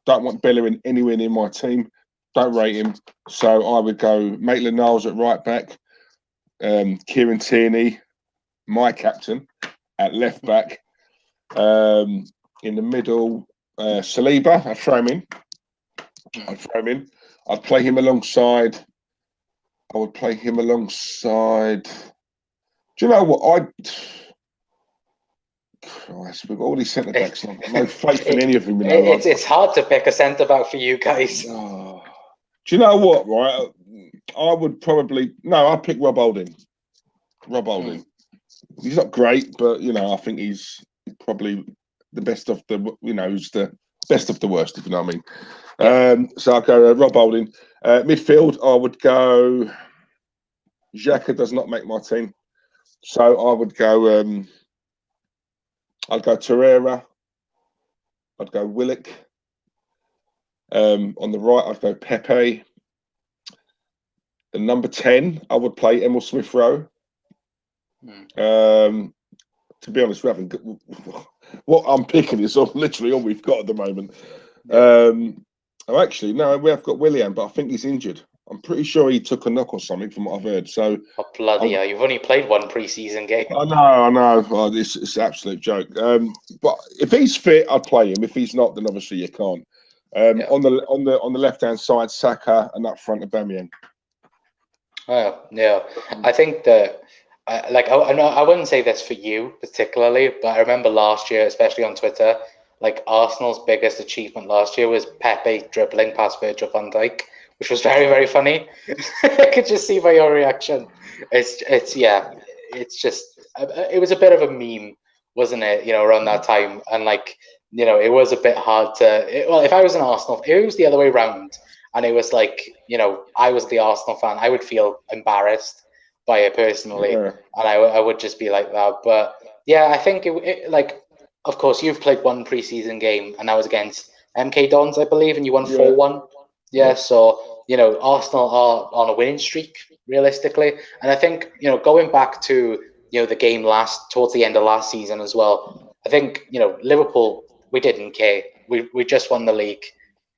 want Bellerin anywhere near my team. Don't rate him. So I would go Maitland-Niles at right back. Kieran Tierney, my captain, at left back. In the middle, Saliba, I'd throw him in. I'd play him alongside. I would play him alongside. Do you know what? Christ, we've got all these centre backs. I've got no faith in any of them. It's hard to pick a centre back for you guys. Oh. Do you know what? Right, I would probably I'd pick Rob Holding. He's not great, but I think he's probably the best of the. He's the best of the worst, if you know what I mean. So I'll go Rob Holding. Midfield, I would go. Xhaka does not make my team. So I would go, I'd go Torreira. I'd go Willock. On the right, I'd go Pepe. The number 10, I would play Emil Smith-Rowe. To be honest, we haven't. What I'm picking is literally all we've got at the moment. Actually, no, we have got Willian, but I think he's injured. I'm pretty sure he took a knock or something from what I've heard. So, bloody hell, you've only played one pre-season game. I know. Oh, it's an absolute joke. But if he's fit, I'd play him. If he's not, then obviously you can't. On the left-hand side, Saka, and up front, Aubameyang. Oh yeah, I think that I wouldn't say this for you particularly, but I remember last year, especially on Twitter, like Arsenal's biggest achievement last year was Pepe dribbling past Virgil van Dijk, which was very, very funny. I could just see by your reaction. It was a bit of a meme, wasn't it? Around that time, and it was a bit hard to. If I was an Arsenal, if it was the other way around, and it was I was the Arsenal fan, I would feel embarrassed by it personally, and I would just be like that. But yeah, I think of course, you've played one preseason game, and that was against MK Dons, I believe, and you won 4-1. Yeah, so Arsenal are on a winning streak realistically, and I think going back to the game towards the end of last season as well. I think Liverpool, we didn't care. We just won the league.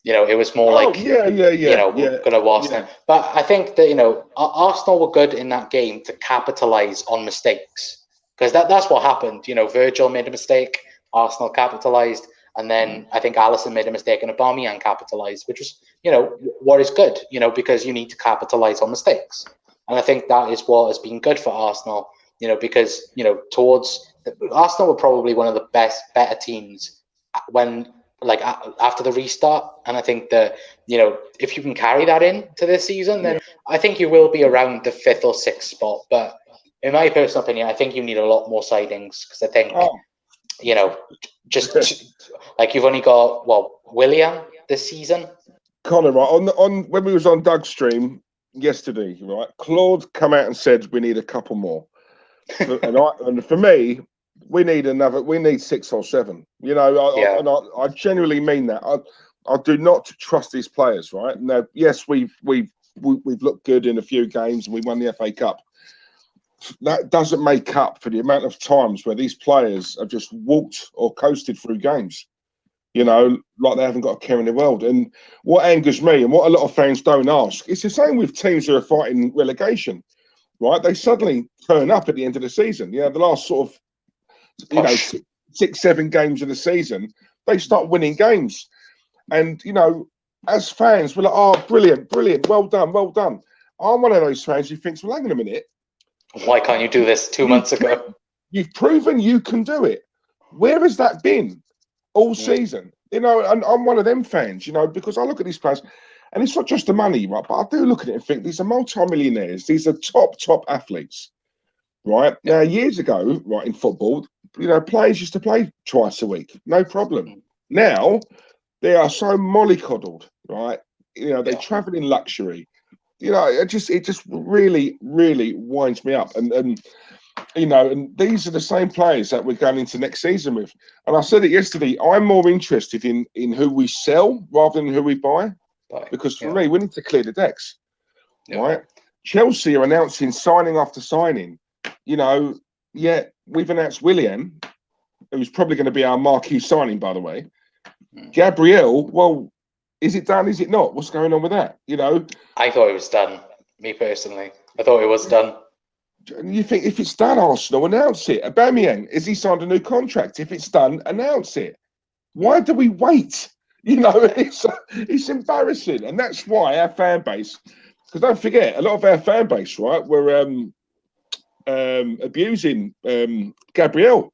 It was more we're gonna wash them. But I think that Arsenal were good in that game to capitalize on mistakes, because that's what happened. Virgil made a mistake, Arsenal capitalized, and then I think Alisson made a mistake and Aubameyang capitalized, which was what is good, because you need to capitalize on mistakes, and I think that is what has been good for Arsenal. Because towards Arsenal were probably one of the better teams when. After the restart, and I think that if you can carry that into this season, then I think you will be around the 5th or 6th spot. But in my personal opinion, I think you need a lot more signings, because I think just you've only got Willian this season. Connor, right on when we was on Doug's stream yesterday, right? Claude come out and said we need a couple more, and for me. We need 6 or 7. I genuinely mean that. I do not trust these players, right? Now, yes, we've looked good in a few games and we won the FA Cup. That doesn't make up for the amount of times where these players have just walked or coasted through games. Like they haven't got a care in the world. And what angers me, and what a lot of fans don't ask, it's the same with teams who are fighting relegation, right? They suddenly turn up at the end of the season. The last sort of 6-7 games of the season, they start winning games, and as fans, we're like, oh, brilliant, well done. I'm one of those fans who thinks, well, hang on a minute, why can't you do this 2 months ago? You've proven you can do it. Where has that been all season? And I'm one of them fans, because I look at these players, and it's not just the money, right? But I do look at it and think these are multi-millionaires. These are top athletes, right? Now, years ago, right, in football, players used to play twice a week, no problem. Now they are so mollycoddled, right? They travel in luxury. It just really, really winds me up. And these are the same players that we're going into next season with. And I said it yesterday. I'm more interested in who we sell rather than who we buy, because for me, we need to clear the decks, right? Chelsea are announcing signing after signing. We've announced Willian, who's probably going to be our marquee signing, by the way. Gabriel, well, is it done? Is it not? What's going on with that? I thought it was done. Me personally, I thought it was done. You think if it's done, Arsenal announce it. Aubameyang, has he signed a new contract? If it's done, announce it. Why do we wait? It's embarrassing, and that's why our fan base. Because don't forget, a lot of our fan base, right, were abusing Gabriel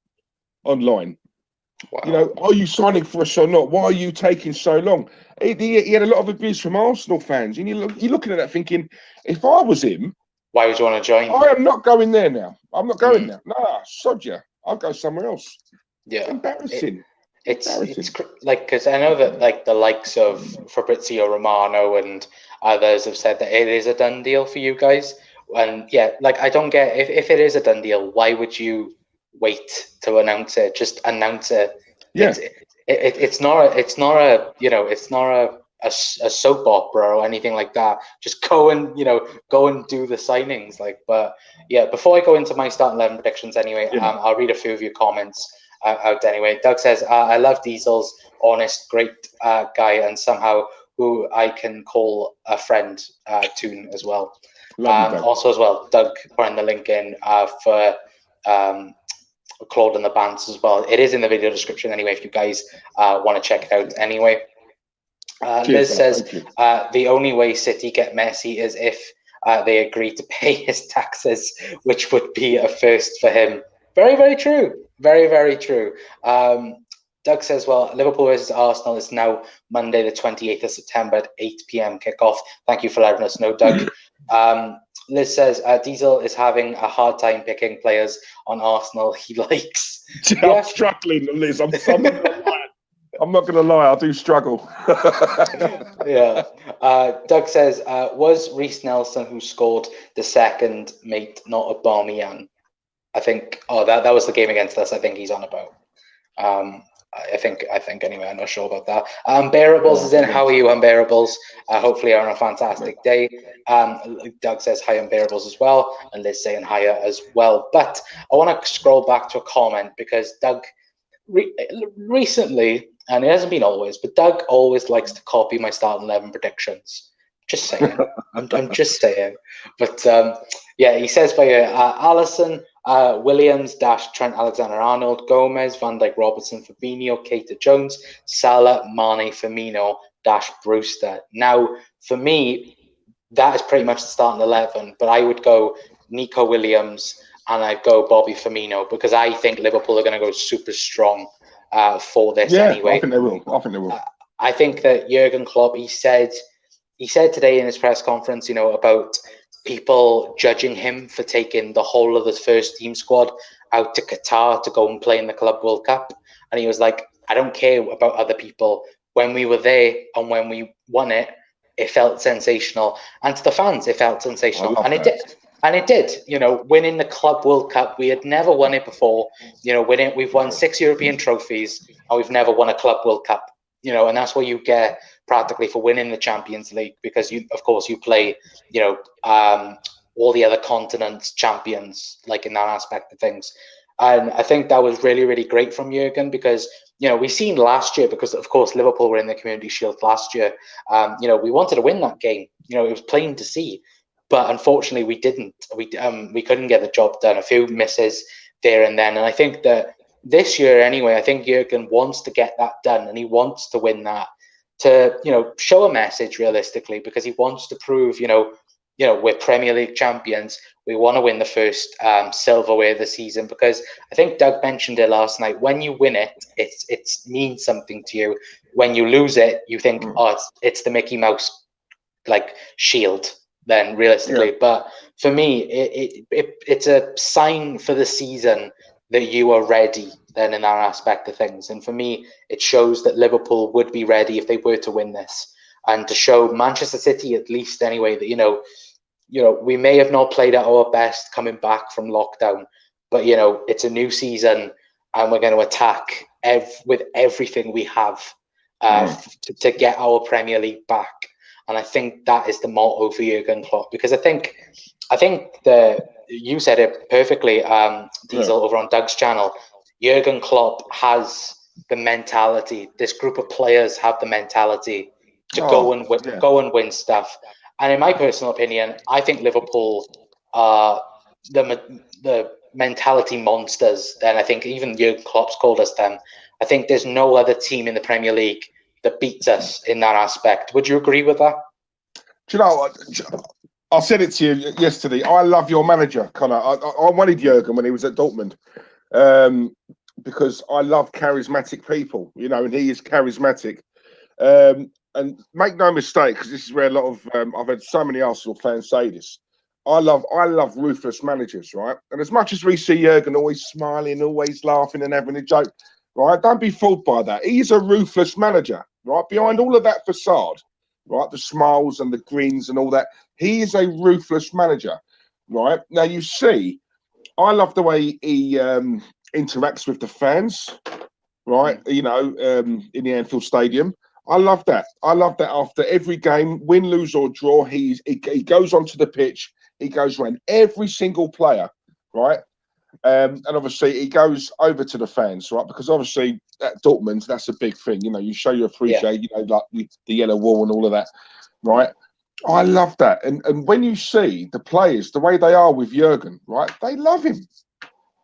online. Wow. Are you signing for us or not? Why are you taking so long? He had a lot of abuse from Arsenal fans, and you're looking at that thinking, if I was him, why would you want to join? I am not going there now. I'm not going there. Nah, sod ya. I'll go somewhere else. Yeah, embarrassing. It's because I know that the likes of Fabrizio Romano and others have said that it is a done deal for you guys. And yeah, like I don't get if it is a done deal, why would you wait to announce it? Just announce it. Yeah. It's not a soap opera or anything like that. Just go and do the signings. Like, but yeah, before I go into my starting 11 predictions, anyway, I'll read a few of your comments out anyway. Doug says, I love Diesel's honest, great guy, and somehow who I can call a friend tune as well. Also as well, Doug putting the link in for Claude and the bands as well. It is in the video description anyway, if you guys want to check it out anyway. Liz says, the only way City get Messi is if they agree to pay his taxes, which would be a first for him. Very, very true. Very, very true. Doug says, well, Liverpool versus Arsenal is now Monday, the 28th of September at 8 p.m. kickoff. Thank you for letting us know, Doug. Liz says, Diesel is having a hard time picking players on Arsenal he likes. I'm struggling, Liz. I'm not going to lie. I do struggle. Yeah. Doug says, was Reece Nelson who scored the second, mate, not Aubameyang? I think, that was the game against us. I think he's on about. I think anyway, I'm not sure about that. Unbearables is in. How are you, Unbearables? Hopefully you're on a fantastic day. Doug says hi, Unbearables as well, and Liz saying hi as well. But I want to scroll back to a comment because Doug recently, and it hasn't been always, but Doug always likes to copy my starting 11 predictions. Just saying. I'm just saying. But yeah, he says by Allison, Williams, Trent Alexander-Arnold, Gomez, Van Dijk, Robertson, Fabinho, Keita Jones, Salah, Mane, Firmino, Brewster. Now, for me, that is pretty much the starting 11, but I would go Nico Williams and I'd go Bobby Firmino because I think Liverpool are going to go super strong for this anyway. I think they will. I think that Jurgen Klopp, he said today in his press conference, about people judging him for taking the whole of the first team squad out to Qatar to go and play in the Club World Cup. And he was like, I don't care about other people. When we were there and when we won it, it felt sensational. And to the fans, it felt sensational. And it did. And it did, winning the Club World Cup. We had never won it before. We've won 6 European trophies and we've never won a Club World Cup. And that's what you get practically for winning the Champions League because you play, all the other continents champions, like in that aspect of things. And I think that was really, really great from Jurgen because, we've seen last year because, of course, Liverpool were in the Community Shield last year. We wanted to win that game. It was plain to see. But unfortunately, we didn't. We couldn't get the job done. A few misses there and then. And I think that this year, anyway, I think Jurgen wants to get that done and he wants to win that to, show a message realistically because he wants to prove, we're Premier League champions. We want to win the first silverware of the season because I think Doug mentioned it last night. When you win it, it means something to you. When you lose it, you think, it's the Mickey Mouse shield. Then realistically, but for me, it's a sign for the season that you are ready. Then in that aspect of things, and for me, it shows that Liverpool would be ready if they were to win this, and to show Manchester City at least anyway that we may have not played at our best coming back from lockdown, but it's a new season and we're going to attack with everything we have to get our Premier League back. And I think that is the motto for Jurgen Klopp because I think you said it perfectly, Diesel, over on Doug's channel. Jurgen Klopp has the mentality. This group of players have the mentality to go and win stuff. And in my personal opinion, I think Liverpool are the mentality monsters. And I think even Jurgen Klopp's called us them. I think there's no other team in the Premier League that beats us in that aspect. Would you agree with that? Do you know what? I said it to you yesterday. I love your manager, Connor. I wanted Jurgen when he was at Dortmund because I love charismatic people, and he is charismatic. And make no mistake, because this is where a lot of I've had so many Arsenal fans say this. I love ruthless managers, right? And as much as we see Jurgen always smiling, always laughing and having a joke, right? Don't be fooled by that. He's a ruthless manager, right? Behind all of that facade, right? The smiles and the grins and all that, he is a ruthless manager. right? Now you see, I love the way he interacts with the fans, right? You know, in the Anfield Stadium. I love that. I love that after every game, win, lose or draw, he goes onto the pitch. He goes around every single player, right? And obviously he goes over to the fans, right? Because obviously at Dortmund, that's a big thing. You know, you show you appreciate, you know, like the yellow wall and all of that, right? I love that. And when you see the players, the way they are with Jurgen, right? They love him.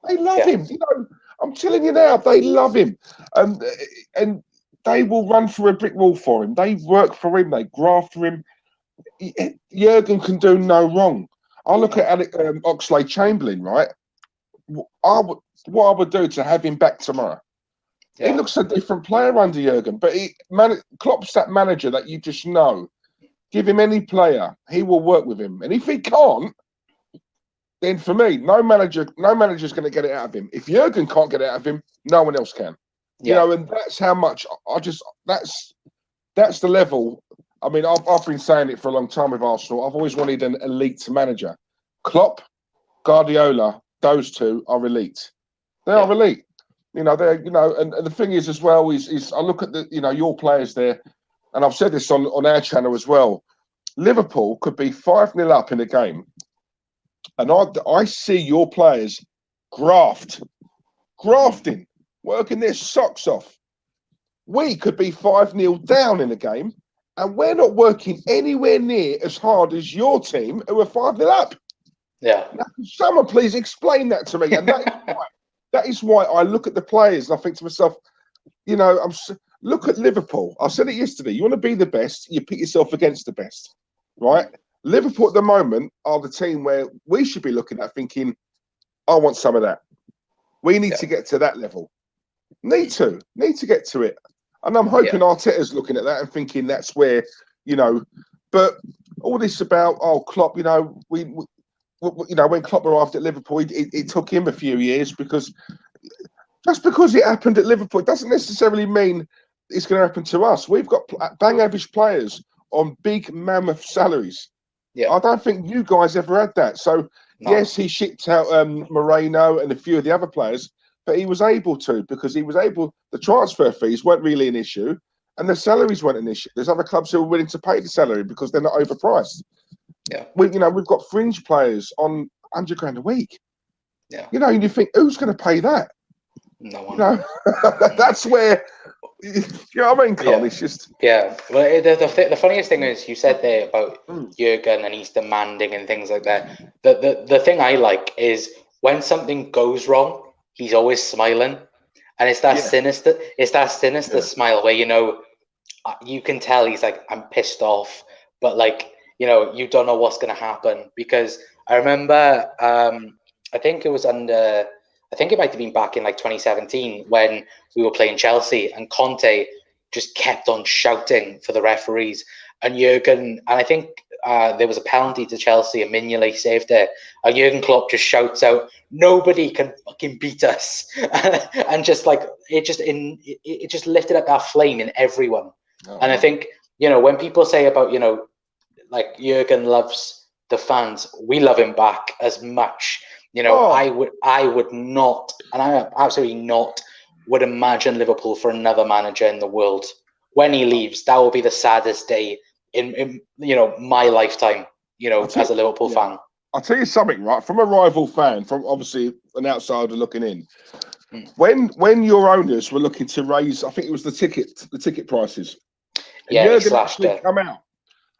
They love him. You know, I'm telling you now, they love him. And they will run through a brick wall for him. They work for him. They graft for him. Jurgen can do no wrong. I look at Oxlade-Chamberlain, right? What I would do to have him back tomorrow. He looks a different player under Jurgen, but Klopp's that manager that you just know. Give him any player, he will work with him. And if he can't, then for me, no manager's going to get it out of him. If Jurgen can't get it out of him, no one else can. You know, and that's how much that's the level. I mean, I've been saying it for a long time with Arsenal. I've always wanted an elite manager. Klopp, Guardiola, those two are elite. They are elite. You know, they're, you know, and the thing is as well is I look at the, you know, your players there, and I've said this on our channel as well. Liverpool could be 5-0 up in a game, and I see your players grafting, working their socks off. We could be 5-0 down in a game, and we're not working anywhere near as hard as your team who are 5-0 up. Yeah. Now, someone please explain that to me. And that is why I look at the players and I think to myself, you know, look at Liverpool. I said it yesterday. You want to be the best, you pit yourself against the best, right? Liverpool at the moment are the team where we should be looking at thinking, I want some of that. We need to get to that level. Need to get to it. And I'm hoping Arteta's looking at that and thinking that's where, you know, but all this about, Klopp, you know, you know, when Klopp arrived at Liverpool, it took him a few years because just because it happened at Liverpool, it doesn't necessarily mean it's going to happen to us. We've got bang average players on big mammoth salaries. Yeah, I don't think you guys ever had that. So yes, he shipped out Moreno and a few of the other players, but he was able to because the transfer fees weren't really an issue, and the salaries weren't an issue. There's other clubs who are willing to pay the salary because they're not overpriced. Yeah, we've got fringe players on £100,000 a week. Yeah, you know, and you think who's going to pay that? No one. You know, that's where. You know what I mean, Con? It's just well. The funniest thing is you said there about Jurgen and he's demanding and things like that. The thing I like is when something goes wrong, he's always smiling, and it's that sinister. It's that sinister smile where, you know, you can tell he's like, I'm pissed off, but like, you know, you don't know what's going to happen. Because I remember, I think it might have been back in like 2017 when we were playing Chelsea and Conte just kept on shouting for the referees, and Jurgen, and I think there was a penalty to Chelsea and Mignolet saved it, and Jurgen Klopp just shouts out, nobody can fucking beat us. And just like, it just lifted up that flame in everyone. And I think, you know, when people say about, you know, like Jurgen loves the fans, we love him back as much. You know, I would not, and I absolutely not would imagine Liverpool for another manager in the world. When he leaves, that will be the saddest day in you know, my lifetime, you know, as a Liverpool fan. I'll tell you something, right? From a rival fan, from obviously an outsider looking in, when your owners were looking to raise, I think it was the ticket prices. Yeah, he slashed it. Come out.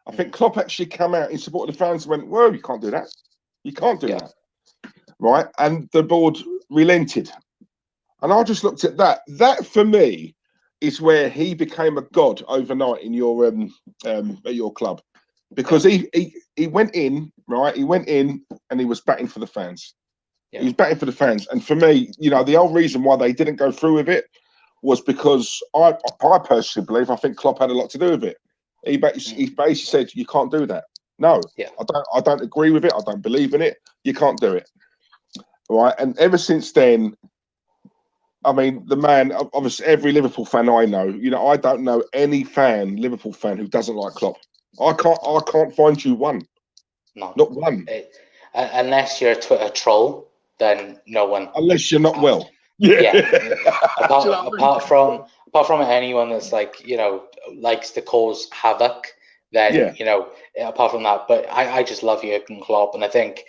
I think Klopp actually come out in support of the fans and went, "Whoa, you can't do that. You can't do that." Right, and the board relented, and I just looked at that. That for me is where he became a god overnight in your at your club, because he went in, right. He went in and he was batting for the fans. He was batting for the fans, and for me, you know, the whole reason why they didn't go through with it was because I personally believe, I think Klopp had a lot to do with it. He basically said, "You can't do that." No, I don't agree with it. I don't believe in it. You can't do it. Right, and ever since then, I mean, the man, obviously every Liverpool fan I know, you know, I don't know any Liverpool fan who doesn't like Klopp. I can't find you one. No, not one. unless you're a Twitter troll, then no one. Unless you're not well. Yeah. Apart from anyone that's like, likes to cause havoc, then apart from that. But I just love Jurgen Klopp, and I think,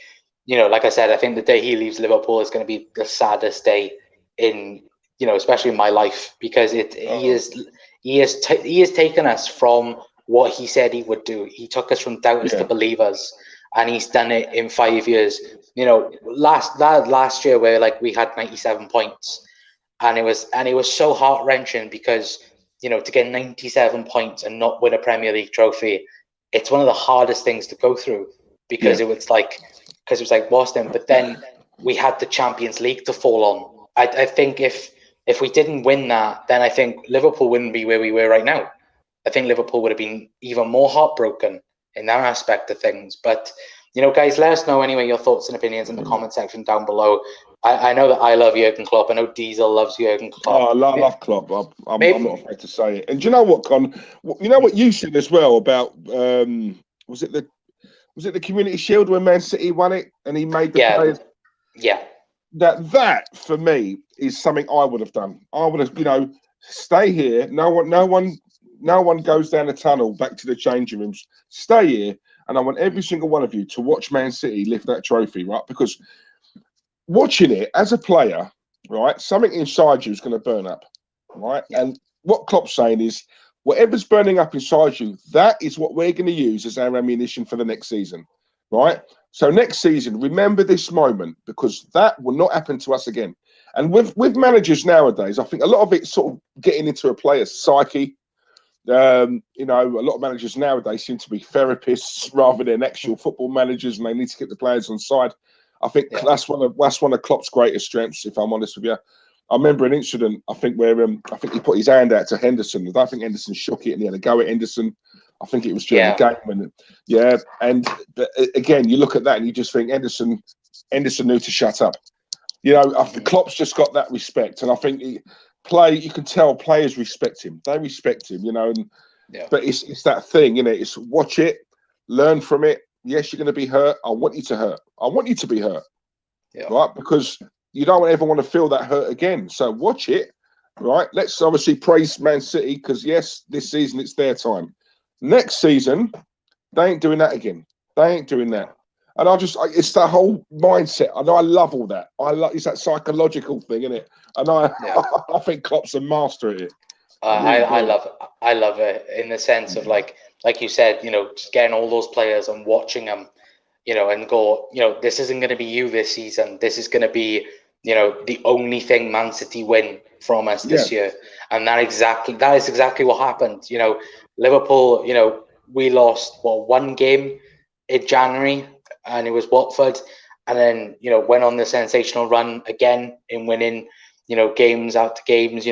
like I said, I think the day he leaves Liverpool is going to be the saddest day in, especially in my life, because he has taken us from what he said he would do. He took us from doubters to believers, and he's done it in 5 years. Last year where like we had 97 points, and it was so heart-wrenching because to get 97 points and not win a Premier League trophy, it's one of the hardest things to go through, because it was like Boston. But then we had the Champions League to fall on. I think if we didn't win that, then I think Liverpool wouldn't be where we were right now. I think Liverpool would have been even more heartbroken in that aspect of things. But guys, let us know anyway your thoughts and opinions in the comment section down below. I know that I love Jurgen Klopp. I know Diesel loves Jurgen Klopp. Oh, I love Klopp. I'm not afraid to say it. And do you know what, Con? You know what you said as well about was it the Community Shield when Man City won it and he made the players? Yeah. That for me is something I would have done. I would have, stay here. No one goes down the tunnel back to the changing rooms. Stay here, and I want every single one of you to watch Man City lift that trophy, right? Because watching it as a player, right, something inside you is going to burn up, right? Yeah. And what Klopp's saying is, whatever's burning up inside you, that is what we're going to use as our ammunition for the next season, right? So next season, remember this moment, because that will not happen to us again. And with managers nowadays, I think a lot of it's sort of getting into a player's psyche. A lot of managers nowadays seem to be therapists rather than actual football managers, and they need to get the players on side. I think that's one of Klopp's greatest strengths, if I'm honest with you. I remember an incident, I think, where I think he put his hand out to Henderson. I don't think Henderson shook it, and he had a go at Henderson. I think it was during the game. But again, you look at that and you just think Henderson knew to shut up. Klopp's just got that respect, and I think you can tell players respect him. They respect him, But it's that thing, It's watch it, learn from it. Yes, you're going to be hurt. I want you to hurt. I want you to be hurt, right? Because you don't ever want to feel that hurt again. So watch it, right? Let's obviously praise Man City because, yes, this season it's their time. Next season, they ain't doing that again. They ain't doing that. And it's that whole mindset. And I love all that. It's that psychological thing, isn't it? And I think Klopp's a master at it. I love it in the sense of like you said, just getting all those players and watching them, and go, this isn't going to be you this season. This is going to be, the only thing Man City win from us this year. And that is exactly what happened. Liverpool, we lost one game in January, and it was Watford, and then went on the sensational run again in winning games after games.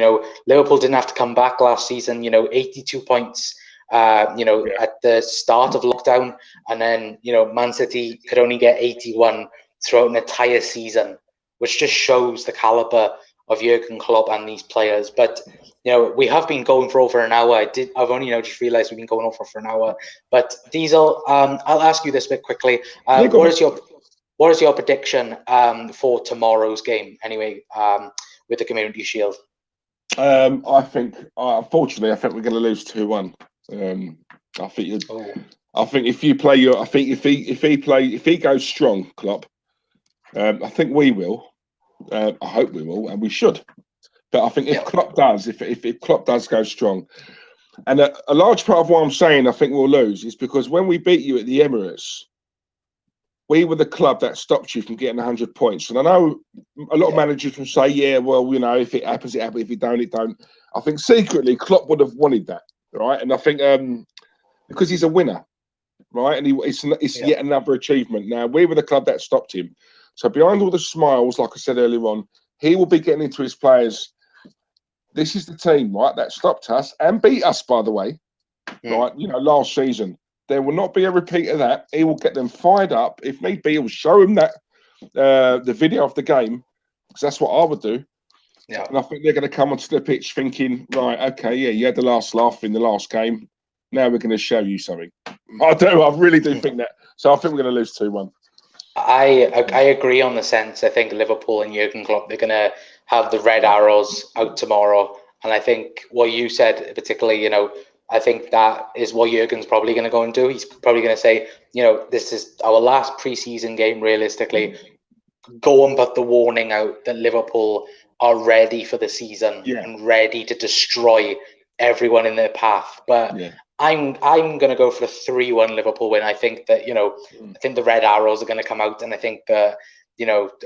Liverpool didn't have to come back last season. 82 points. At the start of lockdown, and then Man City could only get 81 throughout an entire season, which just shows the caliber of Jurgen Klopp and these players. But we have been going for over an hour. I've only just realised we've been going over for an hour. But Diesel, I'll ask you this bit quickly. What is your prediction for tomorrow's game? Anyway, with the Community Shield. Unfortunately, I think we're going to lose 2-1. I think if you play if he goes strong, Klopp, I think we will. I hope we will, and we should. But I think if Klopp does, if Klopp does go strong, and a large part of why I'm saying I think we'll lose is because when we beat you at the Emirates, we were the club that stopped you from getting 100 points. And I know a lot of managers will say, if it happens, it happens. If it don't, it don't. I think secretly Klopp would have wanted that. Right, and I think because he's a winner, right, and it's yet another achievement. Now we were the club that stopped him, so behind all the smiles, like I said earlier on, he will be getting into his players. This is the team, right, that stopped us and beat us, by the way, right. Last season there will not be a repeat of that. He will get them fired up if need be. He'll show them that the video of the game, because that's what I would do. Yeah. And I think they're going to come onto the pitch thinking, right, okay, you had the last laugh in the last game. Now we're going to show you something. I really do think that. So I think we're going to lose 2-1. I agree on the sense. I think Liverpool and Jurgen Klopp, they're going to have the red arrows out tomorrow. And I think what you said, particularly, I think that is what Jurgen's probably going to go and do. He's probably going to say, this is our last preseason game, realistically. Go and put the warning out that Liverpool are ready for the season and ready to destroy everyone in their path. But I'm going to go for a 3-1 Liverpool win. I think that, I think the red arrows are going to come out. And I think that,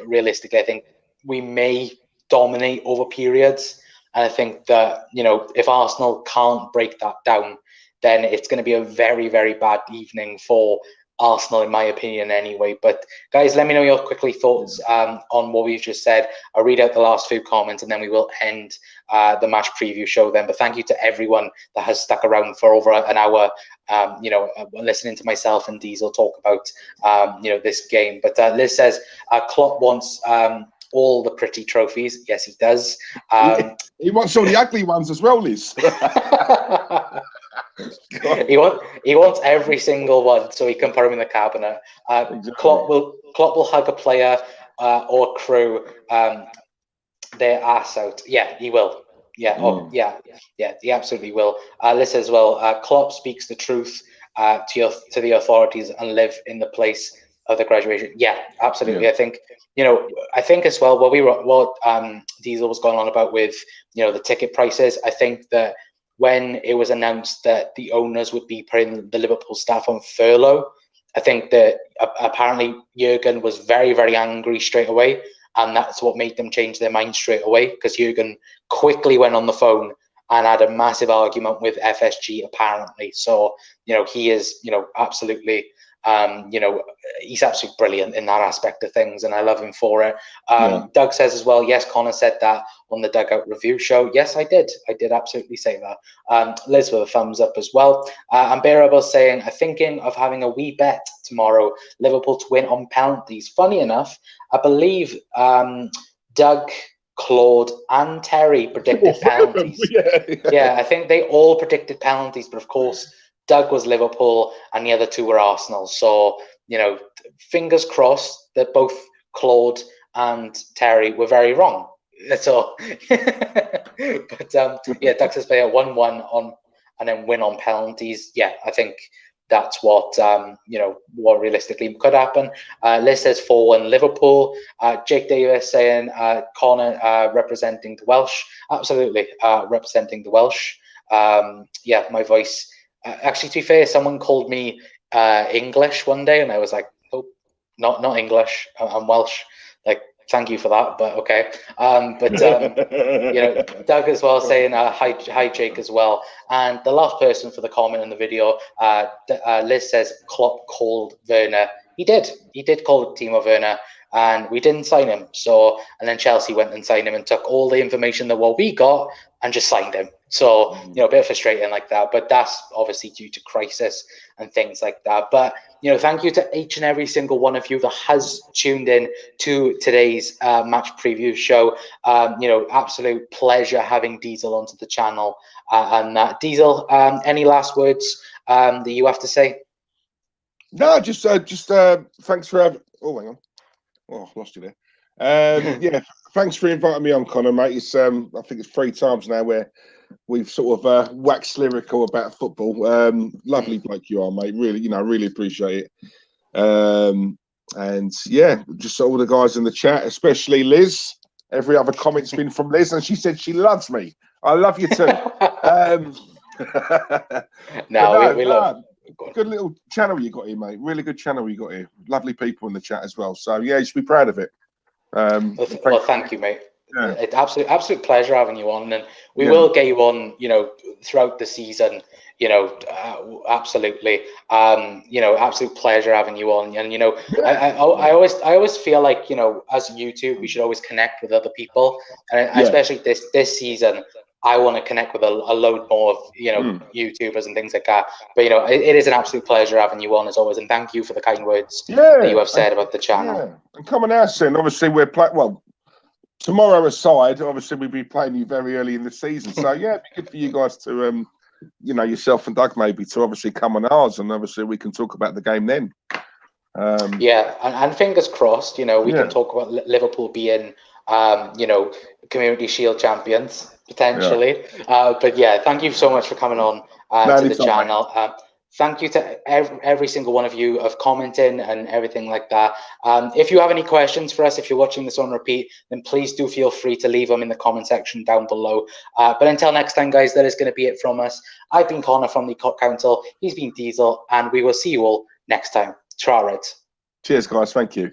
realistically, I think we may dominate over periods. And I think that, if Arsenal can't break that down, then it's going to be a very, very bad evening for Arsenal, in my opinion, anyway. But guys, let me know your quickly thoughts on what we've just said. I'll read out the last few comments and then we will end the match preview show then. But thank you to everyone that has stuck around for over an hour, listening to myself and Diesel talk about, this game. But Liz says Klopp wants all the pretty trophies. Yes, he does. He wants all the ugly ones as well, Liz. He wants every single one so he can put them in the cabinet. Exactly. Klopp will hug a player or crew their ass out. Yeah, he will. Yeah, he absolutely will. Liz as well. Klopp speaks the truth to the authorities and live in the place of the graduation. Yeah, absolutely. Yeah. I think as well what Diesel was going on about with the ticket prices. I think that when it was announced that the owners would be putting the Liverpool staff on furlough, I think that apparently Jurgen was very, very angry straight away. And that's what made them change their mind straight away, because Jurgen quickly went on the phone and had a massive argument with FSG, apparently. So, he is, absolutely, he's absolutely brilliant in that aspect of things, and I love him for it. Doug says as well, yes, Connor said that on the Dugout Review show. Yes, I did. I did absolutely say that. Liz with a thumbs up as well. And Bearable saying, I'm thinking of having a wee bet tomorrow, Liverpool to win on penalties. Funny enough, I believe Doug, Claude and Terry predicted penalties. Yeah, I think they all predicted penalties, but of course Doug was Liverpool and the other two were Arsenal. So, fingers crossed that both Claude and Terry were very wrong. That's all. But Doug says play a 1-1 on and then win on penalties. Yeah, I think that's what what realistically could happen. Liz says 4-1 Liverpool. Jake Davis saying Connor representing the Welsh. Absolutely, representing the Welsh. My voice. Actually, to be fair, someone called me English one day, and I was like, "Oh, not English. I'm Welsh." Like, thank you for that, but okay. Doug as well saying hi Jake as well. And the last person for the comment in the video, Liz says Klopp called Werner. He did call Timo Werner, and we didn't sign him. So, and then Chelsea went and signed him and took all the information that what we got and just signed him. So, a bit frustrating like that, but that's obviously due to crisis and things like that. But, thank you to each and every single one of you that has tuned in to today's match preview show. Absolute pleasure having Diesel onto the channel. Diesel, any last words that you have to say? No, just thanks for having. Oh, hang on. Oh, I lost you there. Thanks for inviting me on, Connor, mate. It's I think it's 3 times now where we've sort of waxed lyrical about football. Lovely bloke you are, mate. Really, really appreciate it. And just all the guys in the chat, especially Liz. Every other comment's been from Liz, and she said she loves me. I love you too. We love. Good little channel you got here, mate. Really good channel you got here. Lovely people in the chat as well. So you should be proud of it. Thank you, mate. Yeah. It's absolute pleasure having you on, and we will get you on, throughout the season. Absolutely. Absolute pleasure having you on. And I always feel like as YouTube, we should always connect with other people, and especially this season. I want to connect with a load more of YouTubers and things like that. But it is an absolute pleasure having you on as always, and thank you for the kind words that you have said about the channel. Yeah. And coming out soon, obviously we're playing. Well, tomorrow aside, obviously we'll be playing you very early in the season. So it'd be good for you guys to yourself and Doug maybe to obviously come on ours, and obviously we can talk about the game then. Yeah, and fingers crossed, you know, we can talk about Liverpool being, you know, Community Shield champions potentially. But yeah, thank you so much for coming on to the channel. Thank you to every single one of you of commenting and everything like that. If you have any questions for us, if you're watching this on repeat, then please do feel free to leave them in the comment section down below. But until next time, guys, that is going to be it from us. I've been Connor from the Council. He's been Diesel, and we will see you all next time. Try it. Cheers, guys. Thank you.